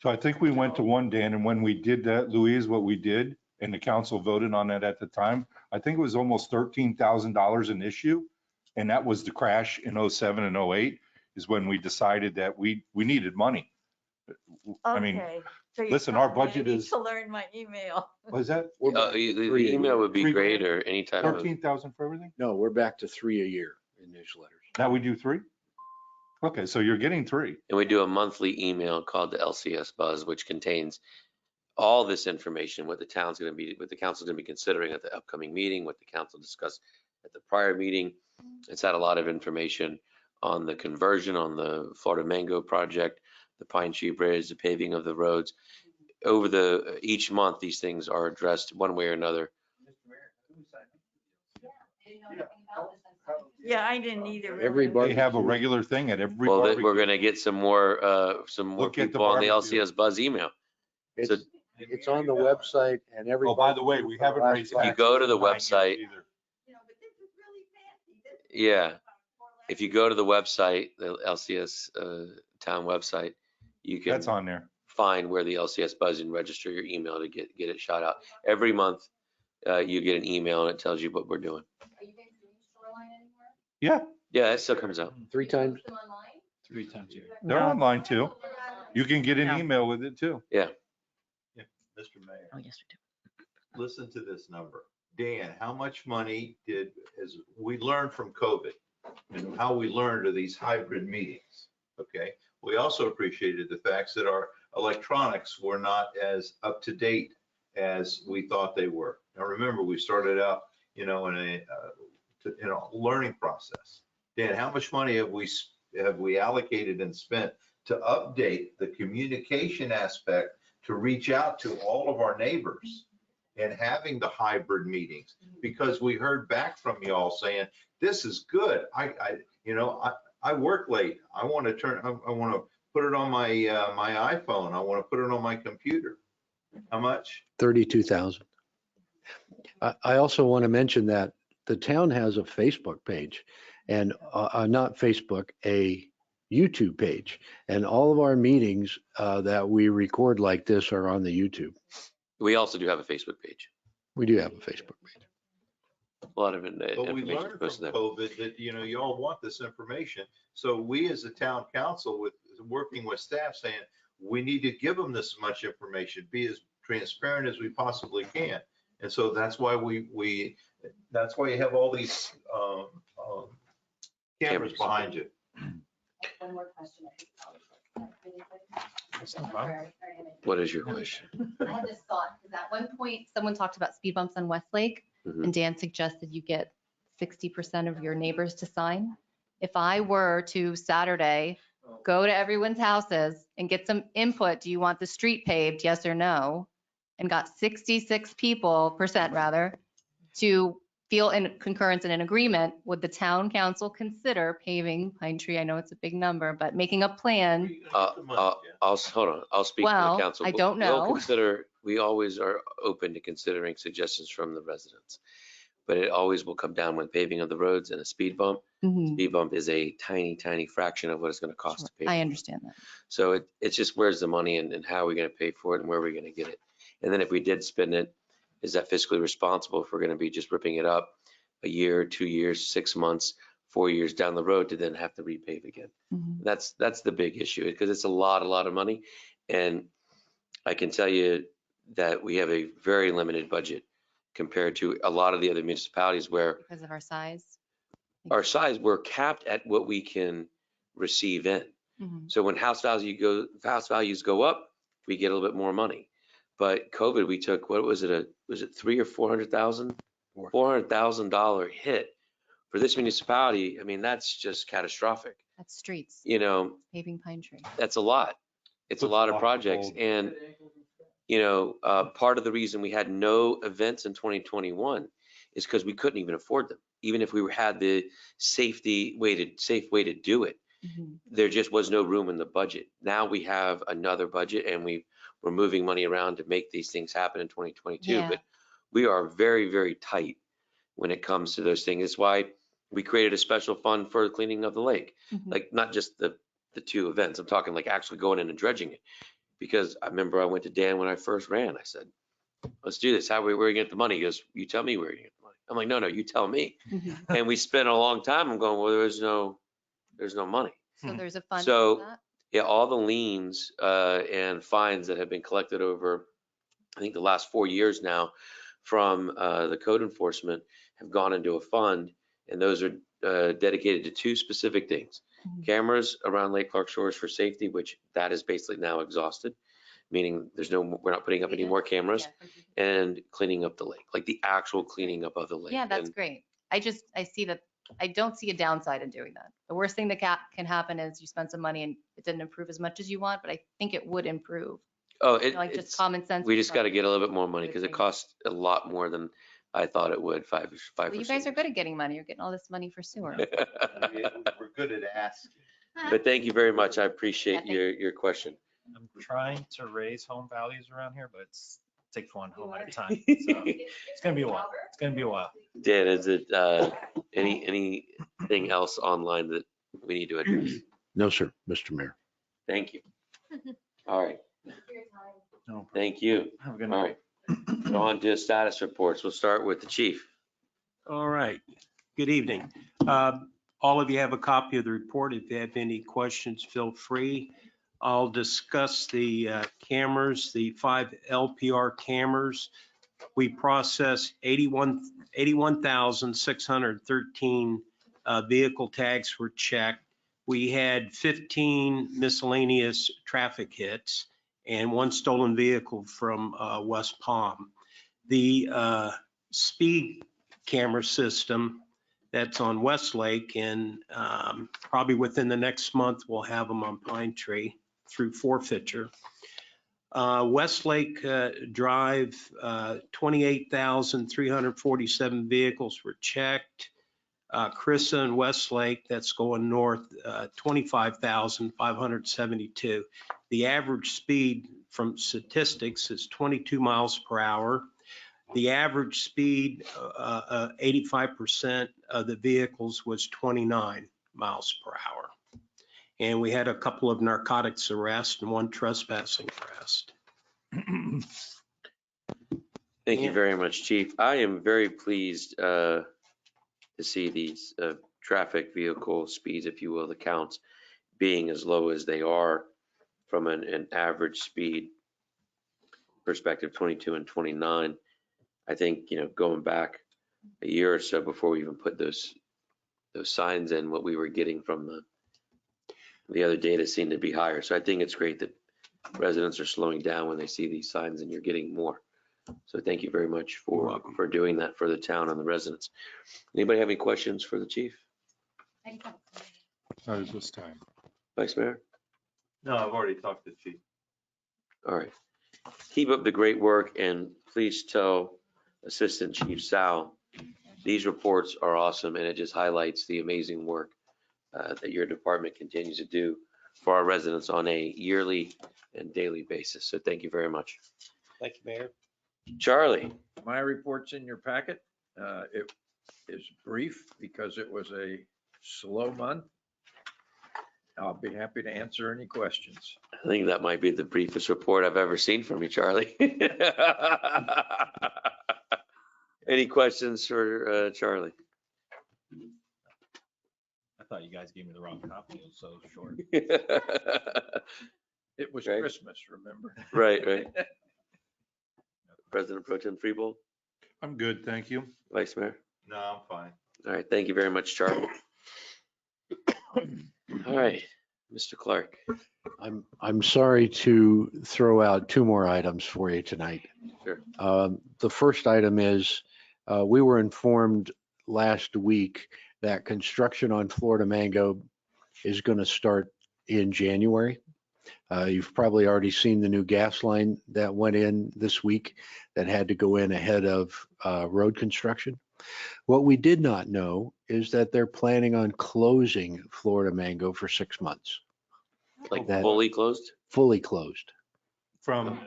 So I think we went to one, Dan, and when we did that, Louise, what we did, and the council voted on that at the time, I think it was almost $13,000 an issue. And that was the crash in 07 and 08 is when we decided that we needed money. I mean, Okay. So you're listen, our telling me I budget need is, To learn my email. what is that? The email would be Three great, grand. or any type of, 13,000 for everything? No, we're back to 3 a year in newsletters. Now we do 3? Okay, so you're getting 3. And we do a monthly email called the LCS Buzz, which contains all this information, what the town's going to be, what the council's going to be considering at the upcoming meeting, what the council discussed at the prior meeting. It's had a lot of information on the conversion, on the Florida Mango project, the Pine Tree Bridge, the paving of the roads. Over each month, these things are addressed one way or another. Yeah, I didn't either. really. Everybody They have a regular thing at every Well, barbecue. we're going to get some more Look at the people on the barbecue. LCS Buzz email. So It's on the website and everybody. Oh, by the way, we haven't raised if you taxes go to the in 9 years website, either. yeah, if you go to the website, the LCS town website, you can That's on there. find where the LCS Buzz and register your email to get it shot out. Every month, you get an email and it tells you what we're doing. Are you guys doing shoreline anywhere? Yeah, Yeah, it still comes out. 3 times. Them online? 3 times a year. they're No. online too. You can get an No. email with it too. Yeah. Mr. Mayor, Oh, yes, we do. listen to this number. Dan, how much money as we learned from COVID and how we learned of these hybrid meetings, okay? We also appreciated the facts that our electronics were not as up to date as we thought they were. Now, remember, we started out, in a learning process. Dan, how much money have we allocated and spent to update the communication aspect to reach out to all of our neighbors and having the hybrid meetings? Because we heard back from y'all saying, this is good. I work late. I want to put it on my iPhone. I want to put it on my computer. How much? 32,000. I also want to mention that the town has a Facebook page and not Facebook, a YouTube page. And all of our meetings that we record like this are on the YouTube. We also do have a Facebook page. We do have a Facebook page. A lot of But we information learned from posted there. COVID that, y'all want this information. So we as a town council working with staff saying, we need to give them this much information, be as transparent as we possibly can. And so that's why that's why you have all these cameras behind you. One more question. What is your question? I had this thought, because at one point, someone talked about speed bumps on Westlake, and Dan suggested you get 60% of your neighbors to sign. If I were to Saturday, go to everyone's houses and get some input, do you want the street paved, yes or no? And got 66% rather, to feel in concurrence and in agreement, would the town council consider paving Pine Tree? I know it's a big number, but making a plan. Hold on. I'll speak to Well, the council. I don't We'll know. we always are open to considering suggestions from the residents. But it always will come down when paving of the roads and a speed bump. Mhm. Speed bump is a tiny, tiny fraction of what it's going to cost to pave. I understand that. So it's just where's the money and how are we going to pay for it and where are we going to get it? And then if we did spend it, is that fiscally responsible if we're going to be just ripping it up a year, 2 years, 6 months, 4 years down the road to then have to repave again? Mhm. That's the big issue, because it's a lot of money. And I can tell you that we have a very limited budget compared to a lot of the other municipalities where Because of our size. we're capped at what we can receive in. Mhm. So when house values go up, we get a little bit more money. But COVID, we took, what was it, was it $300,000 or $400,000? $400,000 hit for this municipality. I mean, that's just catastrophic. That's streets, paving Pine Tree. That's a lot. It's a lot of projects. And, part of the reason we had no events in 2021 is because we couldn't even afford them. Even if we had the safe way to do it, Mhm. there just was no room in the budget. Now we have another budget and we're moving money around to make these things happen in 2022. Yeah. But we are very, very tight when it comes to those things. It's why we created a special fund for the cleaning of the lake. Mhm. Like not just the 2 events. I'm talking like actually going in and dredging it. Because I remember I went to Dan when I first ran. I said, let's do this. Where are you get the money? He goes, you tell me where you get the money. I'm like, no, you tell me. Mhm. And we spent a long time. I'm going, well, there's no money. So there's a fund So- for that? Yeah, all the liens and fines that have been collected over, I think the last 4 years now from the code enforcement have gone into a fund, and those are dedicated to 2 specific things. cameras around Lake Clark Shores for safety, which that is basically now exhausted, meaning we're not putting up any more cameras, and cleaning up the lake, like the actual cleaning up of the lake. Yeah, that's And great. I see that, I don't see a downside in doing that. The worst thing that can happen is you spend some money and it didn't improve as much as you want, but I think it would improve. Like just it's, common sense. we just got to get a little bit more money Good because it thing. costs a lot more than I thought it would. Five. Well, you guys are good at getting money. You're getting all this money for sewer. We're good at asking. But thank you very much. I appreciate Yeah, your question. I'm trying to raise home values around here, but it takes one home at a time. So it's gonna be a while. It's gonna be a while. Dan, is it anything else online that we need to address? No, sir, Mr. Mayor. Thank you. All right. No, Thank you. have a good All night. right. So on to status reports. We'll start with the chief. All right. Good evening. All of you have a copy of the report. If you have any questions, feel free. I'll discuss the cameras, the 5 LPR cameras. We processed 81,613 vehicle tags were checked. We had 15 miscellaneous traffic hits and 1 stolen vehicle from West Palm. The speed camera system that's on Westlake, and probably within the next month, we'll have them on Pine Tree through forfeiture. Westlake Drive, 28,347 vehicles were checked. Chrissa and Westlake, that's going north, 25,572. The average speed from statistics is 22 miles per hour. The average speed, 85% of the vehicles was 29 miles per hour. And we had a couple of narcotics arrests and 1 trespassing arrest. Thank you very much, Chief. I am very pleased to see these traffic vehicle speeds, if you will, the counts being as low as they are from an average speed perspective, 22 and 29. I think, going back a year or so before we even put those signs in, what we were getting from the other data seemed to be higher. So I think it's great that residents are slowing down when they see these signs and you're getting more. So thank you very much for doing that for the town and the residents. Anybody have any questions for the chief? Not at this time. Vice Mayor? No, I've already talked to the chief. All right. Keep up the great work and please tell Assistant Chief Sal, these reports are awesome and it just highlights the amazing work that your department continues to do for our residents on a yearly and daily basis. So thank you very much. Thank you, Mayor. Charlie. My report's in your packet. It is brief because it was a slow month. I'll be happy to answer any questions. I think that might be the briefest report I've ever seen from you, Charlie. Any questions for Charlie? I thought you guys gave me the wrong copy. It was so short. It was Right. Christmas, remember? Right. President Pro Tem Freebold, I'm good, thank you. Vice Mayor. No, I'm fine. All right, thank you very much, Charlie. All right, Mr. Clark. I'm sorry to throw out 2 more items for you tonight. Sure. The first item is, we were informed last week that construction on Florida Mango is going to start in January. You've probably already seen the new gas line that went in this week that had to go in ahead of road construction. What we did not know is that they're planning on closing Florida Mango for 6 months. Like That- fully closed? Fully closed. From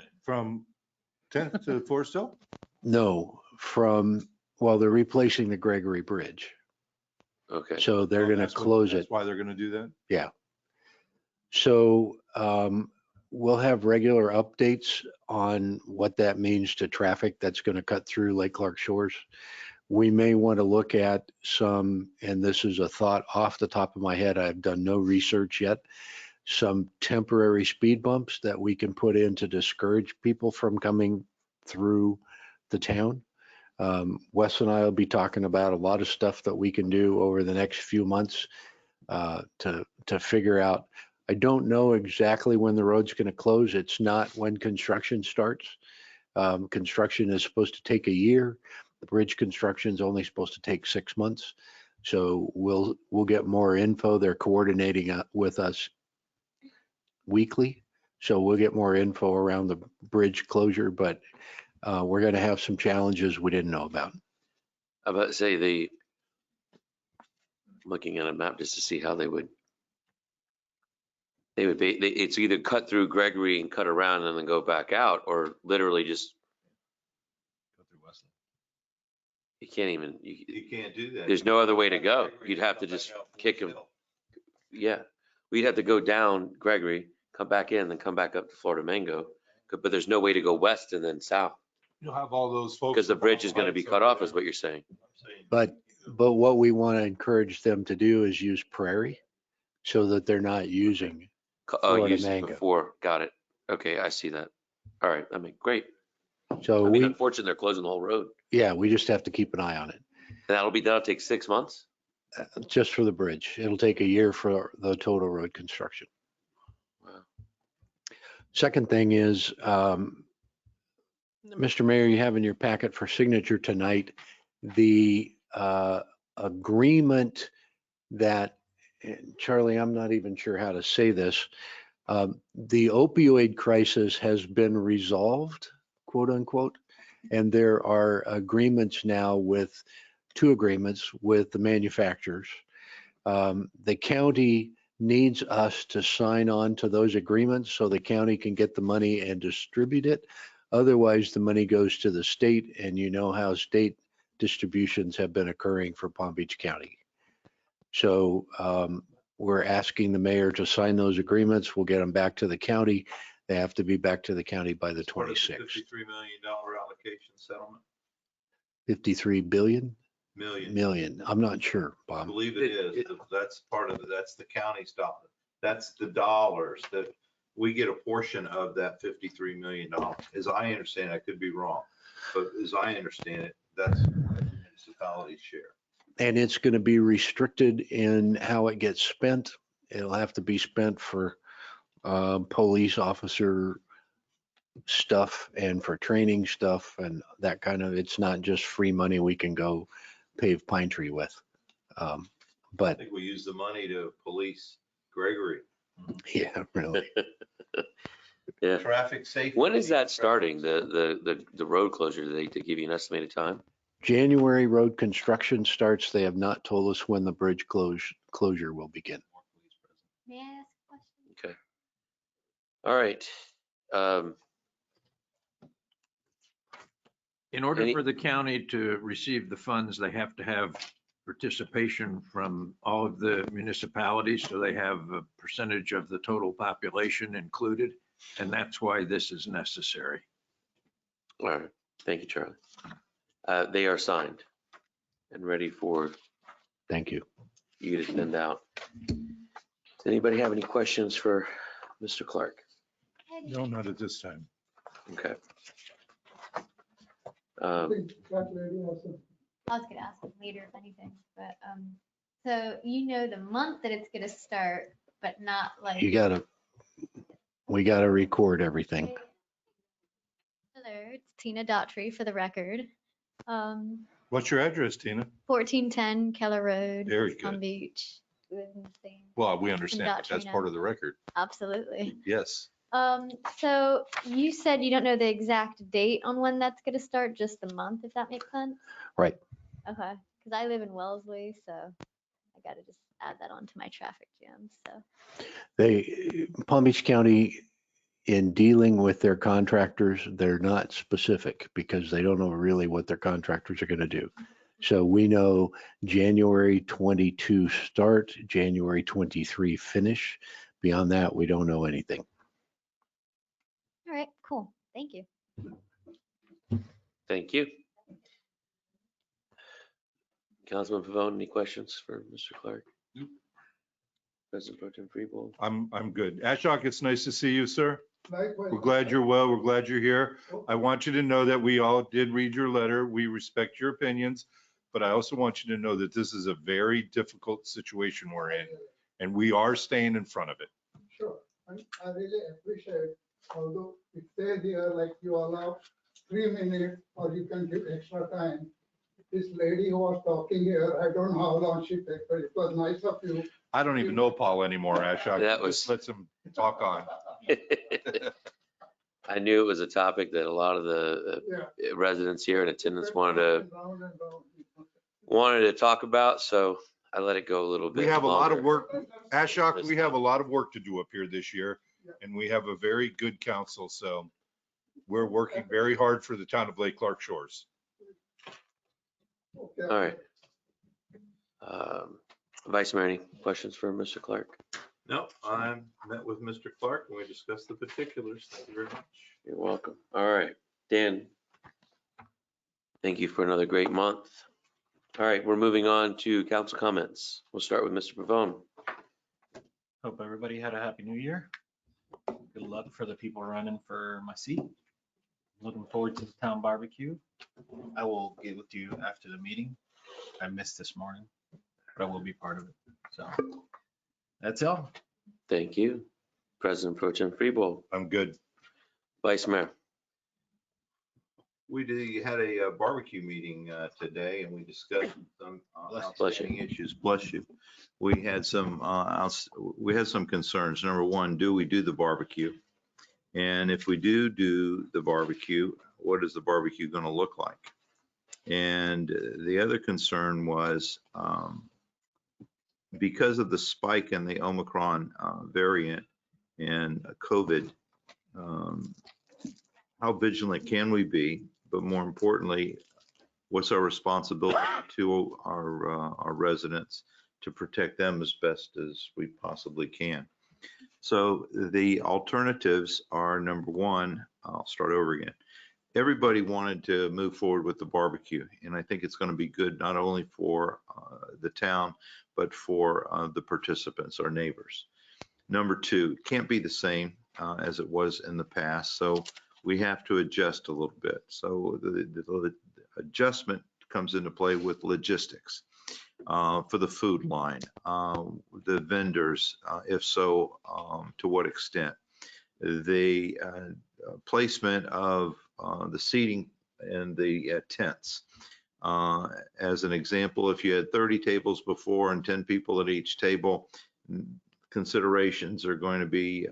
10th to Forest Hill? No, they're replacing the Gregory Bridge. Okay. So they're going to That's what- close it. That's why they're going to do that? Yeah. So we'll have regular updates on what that means to traffic that's going to cut through Lake Clark Shores. We may want to look at some, and this is a thought off the top of my head, I've done no research yet, some temporary speed bumps that we can put in to discourage people from coming through the town. Wes and I will be talking about a lot of stuff that we can do over the next few months to figure out. I don't know exactly when the road's going to close. It's not when construction starts. Construction is supposed to take a year. The bridge construction is only supposed to take 6 months. So we'll get more info. They're coordinating with us weekly. So we'll get more info around the bridge closure, but we're going to have some challenges we didn't know about. I about to say looking at a map just to see how they would it's either cut through Gregory and cut around and then go back out, or literally just. Go through Westland. You can't even. You can't do that. There's no other way to go. You'd have to just kick him. Yeah, we'd have to go down Gregory, come back in, then come back up to Florida Mango. But there's no way to go west and then south You'll have all those folks. because the bridge is going to be cut off, is what you're saying. But what we want to encourage them to do is use Prairie so that they're not using Florida Used Mango. before. Got it. Okay, I see that. All right, I mean, great. So I mean, unfortunately, they're closing the whole road. yeah, we just have to keep an eye on it. And that'll take 6 months. Just for the bridge. It'll take a year for the total road construction. Wow. Second thing is, Mr. Mayor, you have in your packet for signature tonight, the agreement that, Charlie, I'm not even sure how to say this. The opioid crisis has been resolved, quote unquote, and there are agreements now with, 2 agreements with the manufacturers. The county needs us to sign on to those agreements so the county can get the money and distribute it. Otherwise, the money goes to the state, and you know how state distributions have been occurring for Palm Beach County. So we're asking the mayor to sign those agreements. We'll get them back to the county. They have to be back to the county by the 26th. $53 million allocation settlement. 53 billion? Million. Million. I'm not sure, I Bob. believe it is. That's part of it. That's the county's dollar. That's the dollars that we get a portion of that $53 million. As I understand, I could be wrong, but as I understand it, that's the municipality's share. And it's going to be restricted in how it gets spent. It'll have to be spent for police officer stuff and for training stuff and that kind of, it's not just free money we can go pave Pine Tree with. I But think we use the money to police Gregory. yeah, really. Yeah. Traffic safety. When is that starting? The road closure? Did they give you an estimated time? January road construction starts. They have not told us when the bridge closure will begin. May I ask a question? Okay. All right. In order for the county to receive the funds, they have to have participation from all of the municipalities, so they have a percentage of the total population included, and that's why this is necessary. All right. Thank you, Charlie. They are signed and ready for Thank you. you to send out. Does anybody have any questions for Mr. Clark? No, not at this time. Okay. I was gonna ask him later if anything, but, so you know the month that it's gonna start, but not like. We gotta record everything. Hello, it's Tina Daughtry for the record. What's your address, Tina? 1410 Keller Road, Very Palm good. Beach. Live in the same- Well, we understand, but Daughtry that's now. part of the record. Absolutely. Yes. So you said you don't know the exact date on when that's gonna start, just the month, if that makes sense? Right. Okay, because I live in Wellesley, so I gotta just add that onto my traffic jams, so. Palm Beach County, in dealing with their contractors, they're not specific because they don't know really what their contractors are going to do. So we know January 22 start, January 23 finish. Beyond that, we don't know anything. All right, cool. Thank you. Thank you. Councilman Pavone, any questions for Mr. Clark? President Pro Tem Freeble? I'm good. Ashok, it's nice to see you, sir. Likewise. We're glad you're well. We're glad you're here. I want you to know that we all did read your letter. We respect your opinions, but I also want you to know that this is a very difficult situation we're in. And we are staying in front of it. Sure, and I really appreciate, although it says here like you allow 3 minutes or you can give extra time. This lady who was talking here, I don't know how long she took, but it was nice of you. I don't even know Paul anymore, Ashok. That was- Just lets him talk on. I knew it was a topic that a lot of the Yeah. residents here in attendance Round and round. wanted to talk about, so I let it go a little bit. We have a lot of longer. work, Ashok, we have a lot of work to do up here this year, and we have a very good council, so we're working very hard for the town of Lake Clark Shores. Okay. All right. Vice Mayor, any questions for Mr. Clark? No, I met with Mr. Clark and we discussed the particulars. Thank you very much. You're welcome. All right, Dan. Thank you for another great month. All right, we're moving on to council comments. We'll start with Mr. Pavone. Hope everybody had a happy new year. Good luck for the people running for my seat. Looking forward to the town barbecue. I will get with you after the meeting. I missed this morning, but I will be part of it. So that's all. Thank you. President Pro Tem Freebold. I'm good. Vice Mayor. We had a barbecue meeting today and we discussed some Bless you. outstanding issues. Bless you. We had some concerns. Number one, do we do the barbecue? And if we do the barbecue, what is the barbecue going to look like? And the other concern was because of the spike in the Omicron variant and COVID, how vigilant can we be? But more importantly, what's our responsibility to our residents to protect them as best as we possibly can? So the alternatives are, number one, I'll start over again. Everybody wanted to move forward with the barbecue, and I think it's going to be good not only for the town, but for the participants, our neighbors. Number two, it can't be the same as it was in the past, so we have to adjust a little bit. So the adjustment comes into play with logistics for the food line, the vendors, if so, to what extent, the placement of the seating and the tents. As an example, if you had 30 tables before and 10 people at each table, considerations are going to be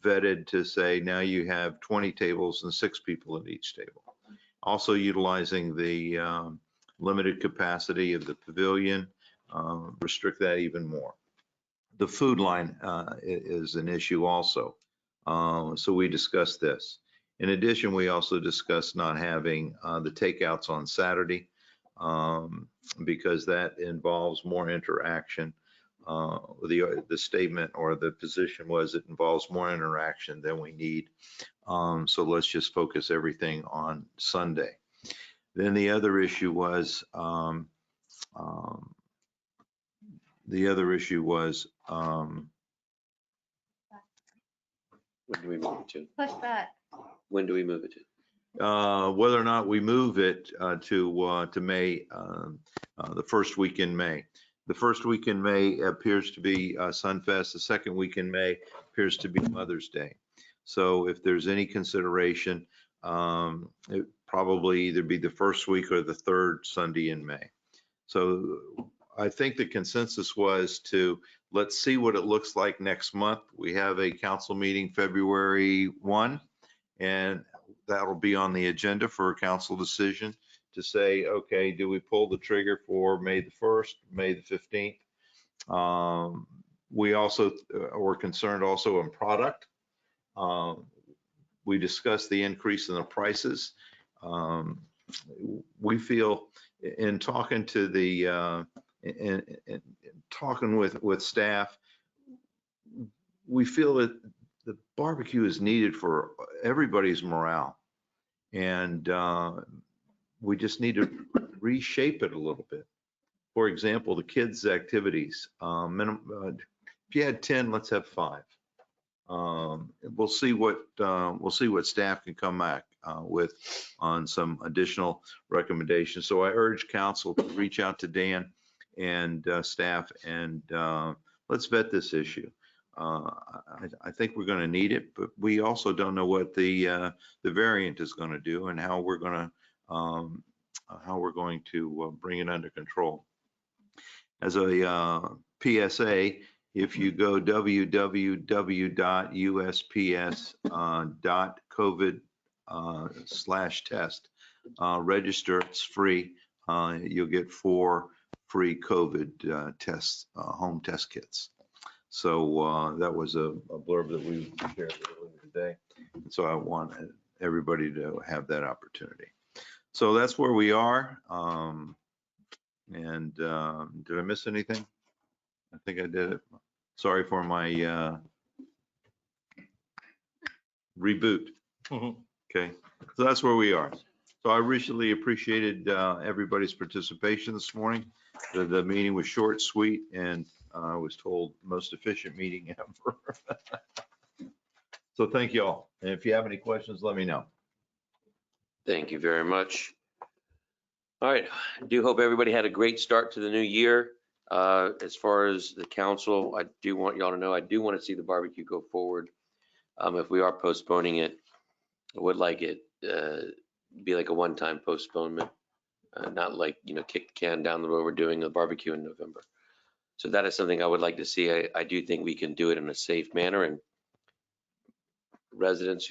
vetted to say now you have 20 tables and 6 people at each table. Also utilizing the limited capacity of the pavilion, restrict that even more. The food line is an issue also. So we discussed this. In addition, we also discussed not having the takeouts on Saturday because that involves more interaction. The statement or the position was it involves more interaction than we need. So let's just focus everything on Sunday. Then the other issue was when do we move it to? Push back. When do we move it to? Whether or not we move it to May, the first week in May. The first week in May appears to be Sunfest. The second week in May appears to be Mother's Day. So if there's any consideration, it probably either be the first week or the third Sunday in May. So I think the consensus was to let's see what it looks like next month. We have a council meeting February 1, and that'll be on the agenda for a council decision to say, okay, do we pull the trigger for May the 1st, May the 15th? We also were concerned also in product. We discussed the increase in the prices. We feel in talking to the, in talking with staff, we feel that the barbecue is needed for everybody's morale. And we just need to reshape it a little bit. For example, the kids' activities, if you had 10, let's have 5. We'll see what staff can come back with on some additional recommendations. So I urge council to reach out to Dan and staff and let's vet this issue. I think we're going to need it, but we also don't know what the variant is going to do and how we're going to bring it under control. As a PSA, if you go www.usps.covid/test, register, it's free. You'll get 4 free COVID tests, home test kits. So that was a blurb that we shared earlier today. So I want everybody to have that opportunity. So that's where we are. And did I miss anything? I think I did it. Sorry for my reboot. Okay, so that's where we are. So I recently appreciated everybody's participation this morning. The meeting was short, sweet, and I was told most efficient meeting ever. So thank you all. And if you have any questions, let me know. Thank you very much. All right, I do hope everybody had a great start to the new year. As far as the council, I do want y'all to know, I do want to see the barbecue go forward. If we are postponing it, I would like it be like a one-time postponement, not like, kick the can down the road. We're doing a barbecue in November. So that is something I would like to see. I do think we can do it in a safe manner, and residents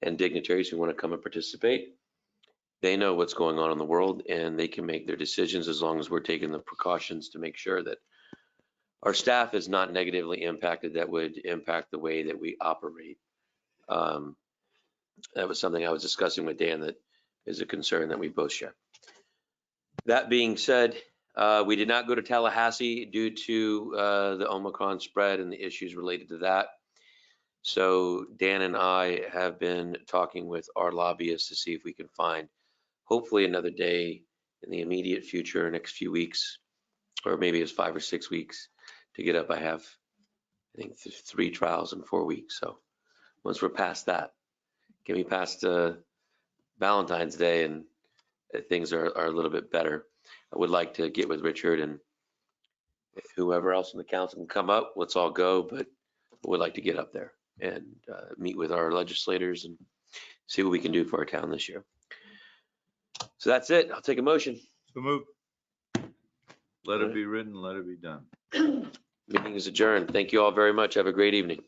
and dignitaries who want to come and participate, they know what's going on in the world and they can make their decisions as long as we're taking the precautions to make sure that our staff is not negatively impacted that would impact the way that we operate. That was something I was discussing with Dan that is a concern that we both share. That being said, we did not go to Tallahassee due to the Omicron spread and the issues related to that. So Dan and I have been talking with our lobbyists to see if we can find hopefully another day in the immediate future, next few weeks, or maybe it's 5 or 6 weeks to get up. I have, I think, 3 trials in 4 weeks. So once we're past that, get me past Valentine's Day and things are a little bit better. I would like to get with Richard and whoever else in the council can come up. Let's all go, but I would like to get up there and meet with our legislators and see what we can do for our town this year. So that's it. I'll take a motion. So move. Let it be written, let it be done. Meeting is adjourned. Thank you all very much. Have a great evening.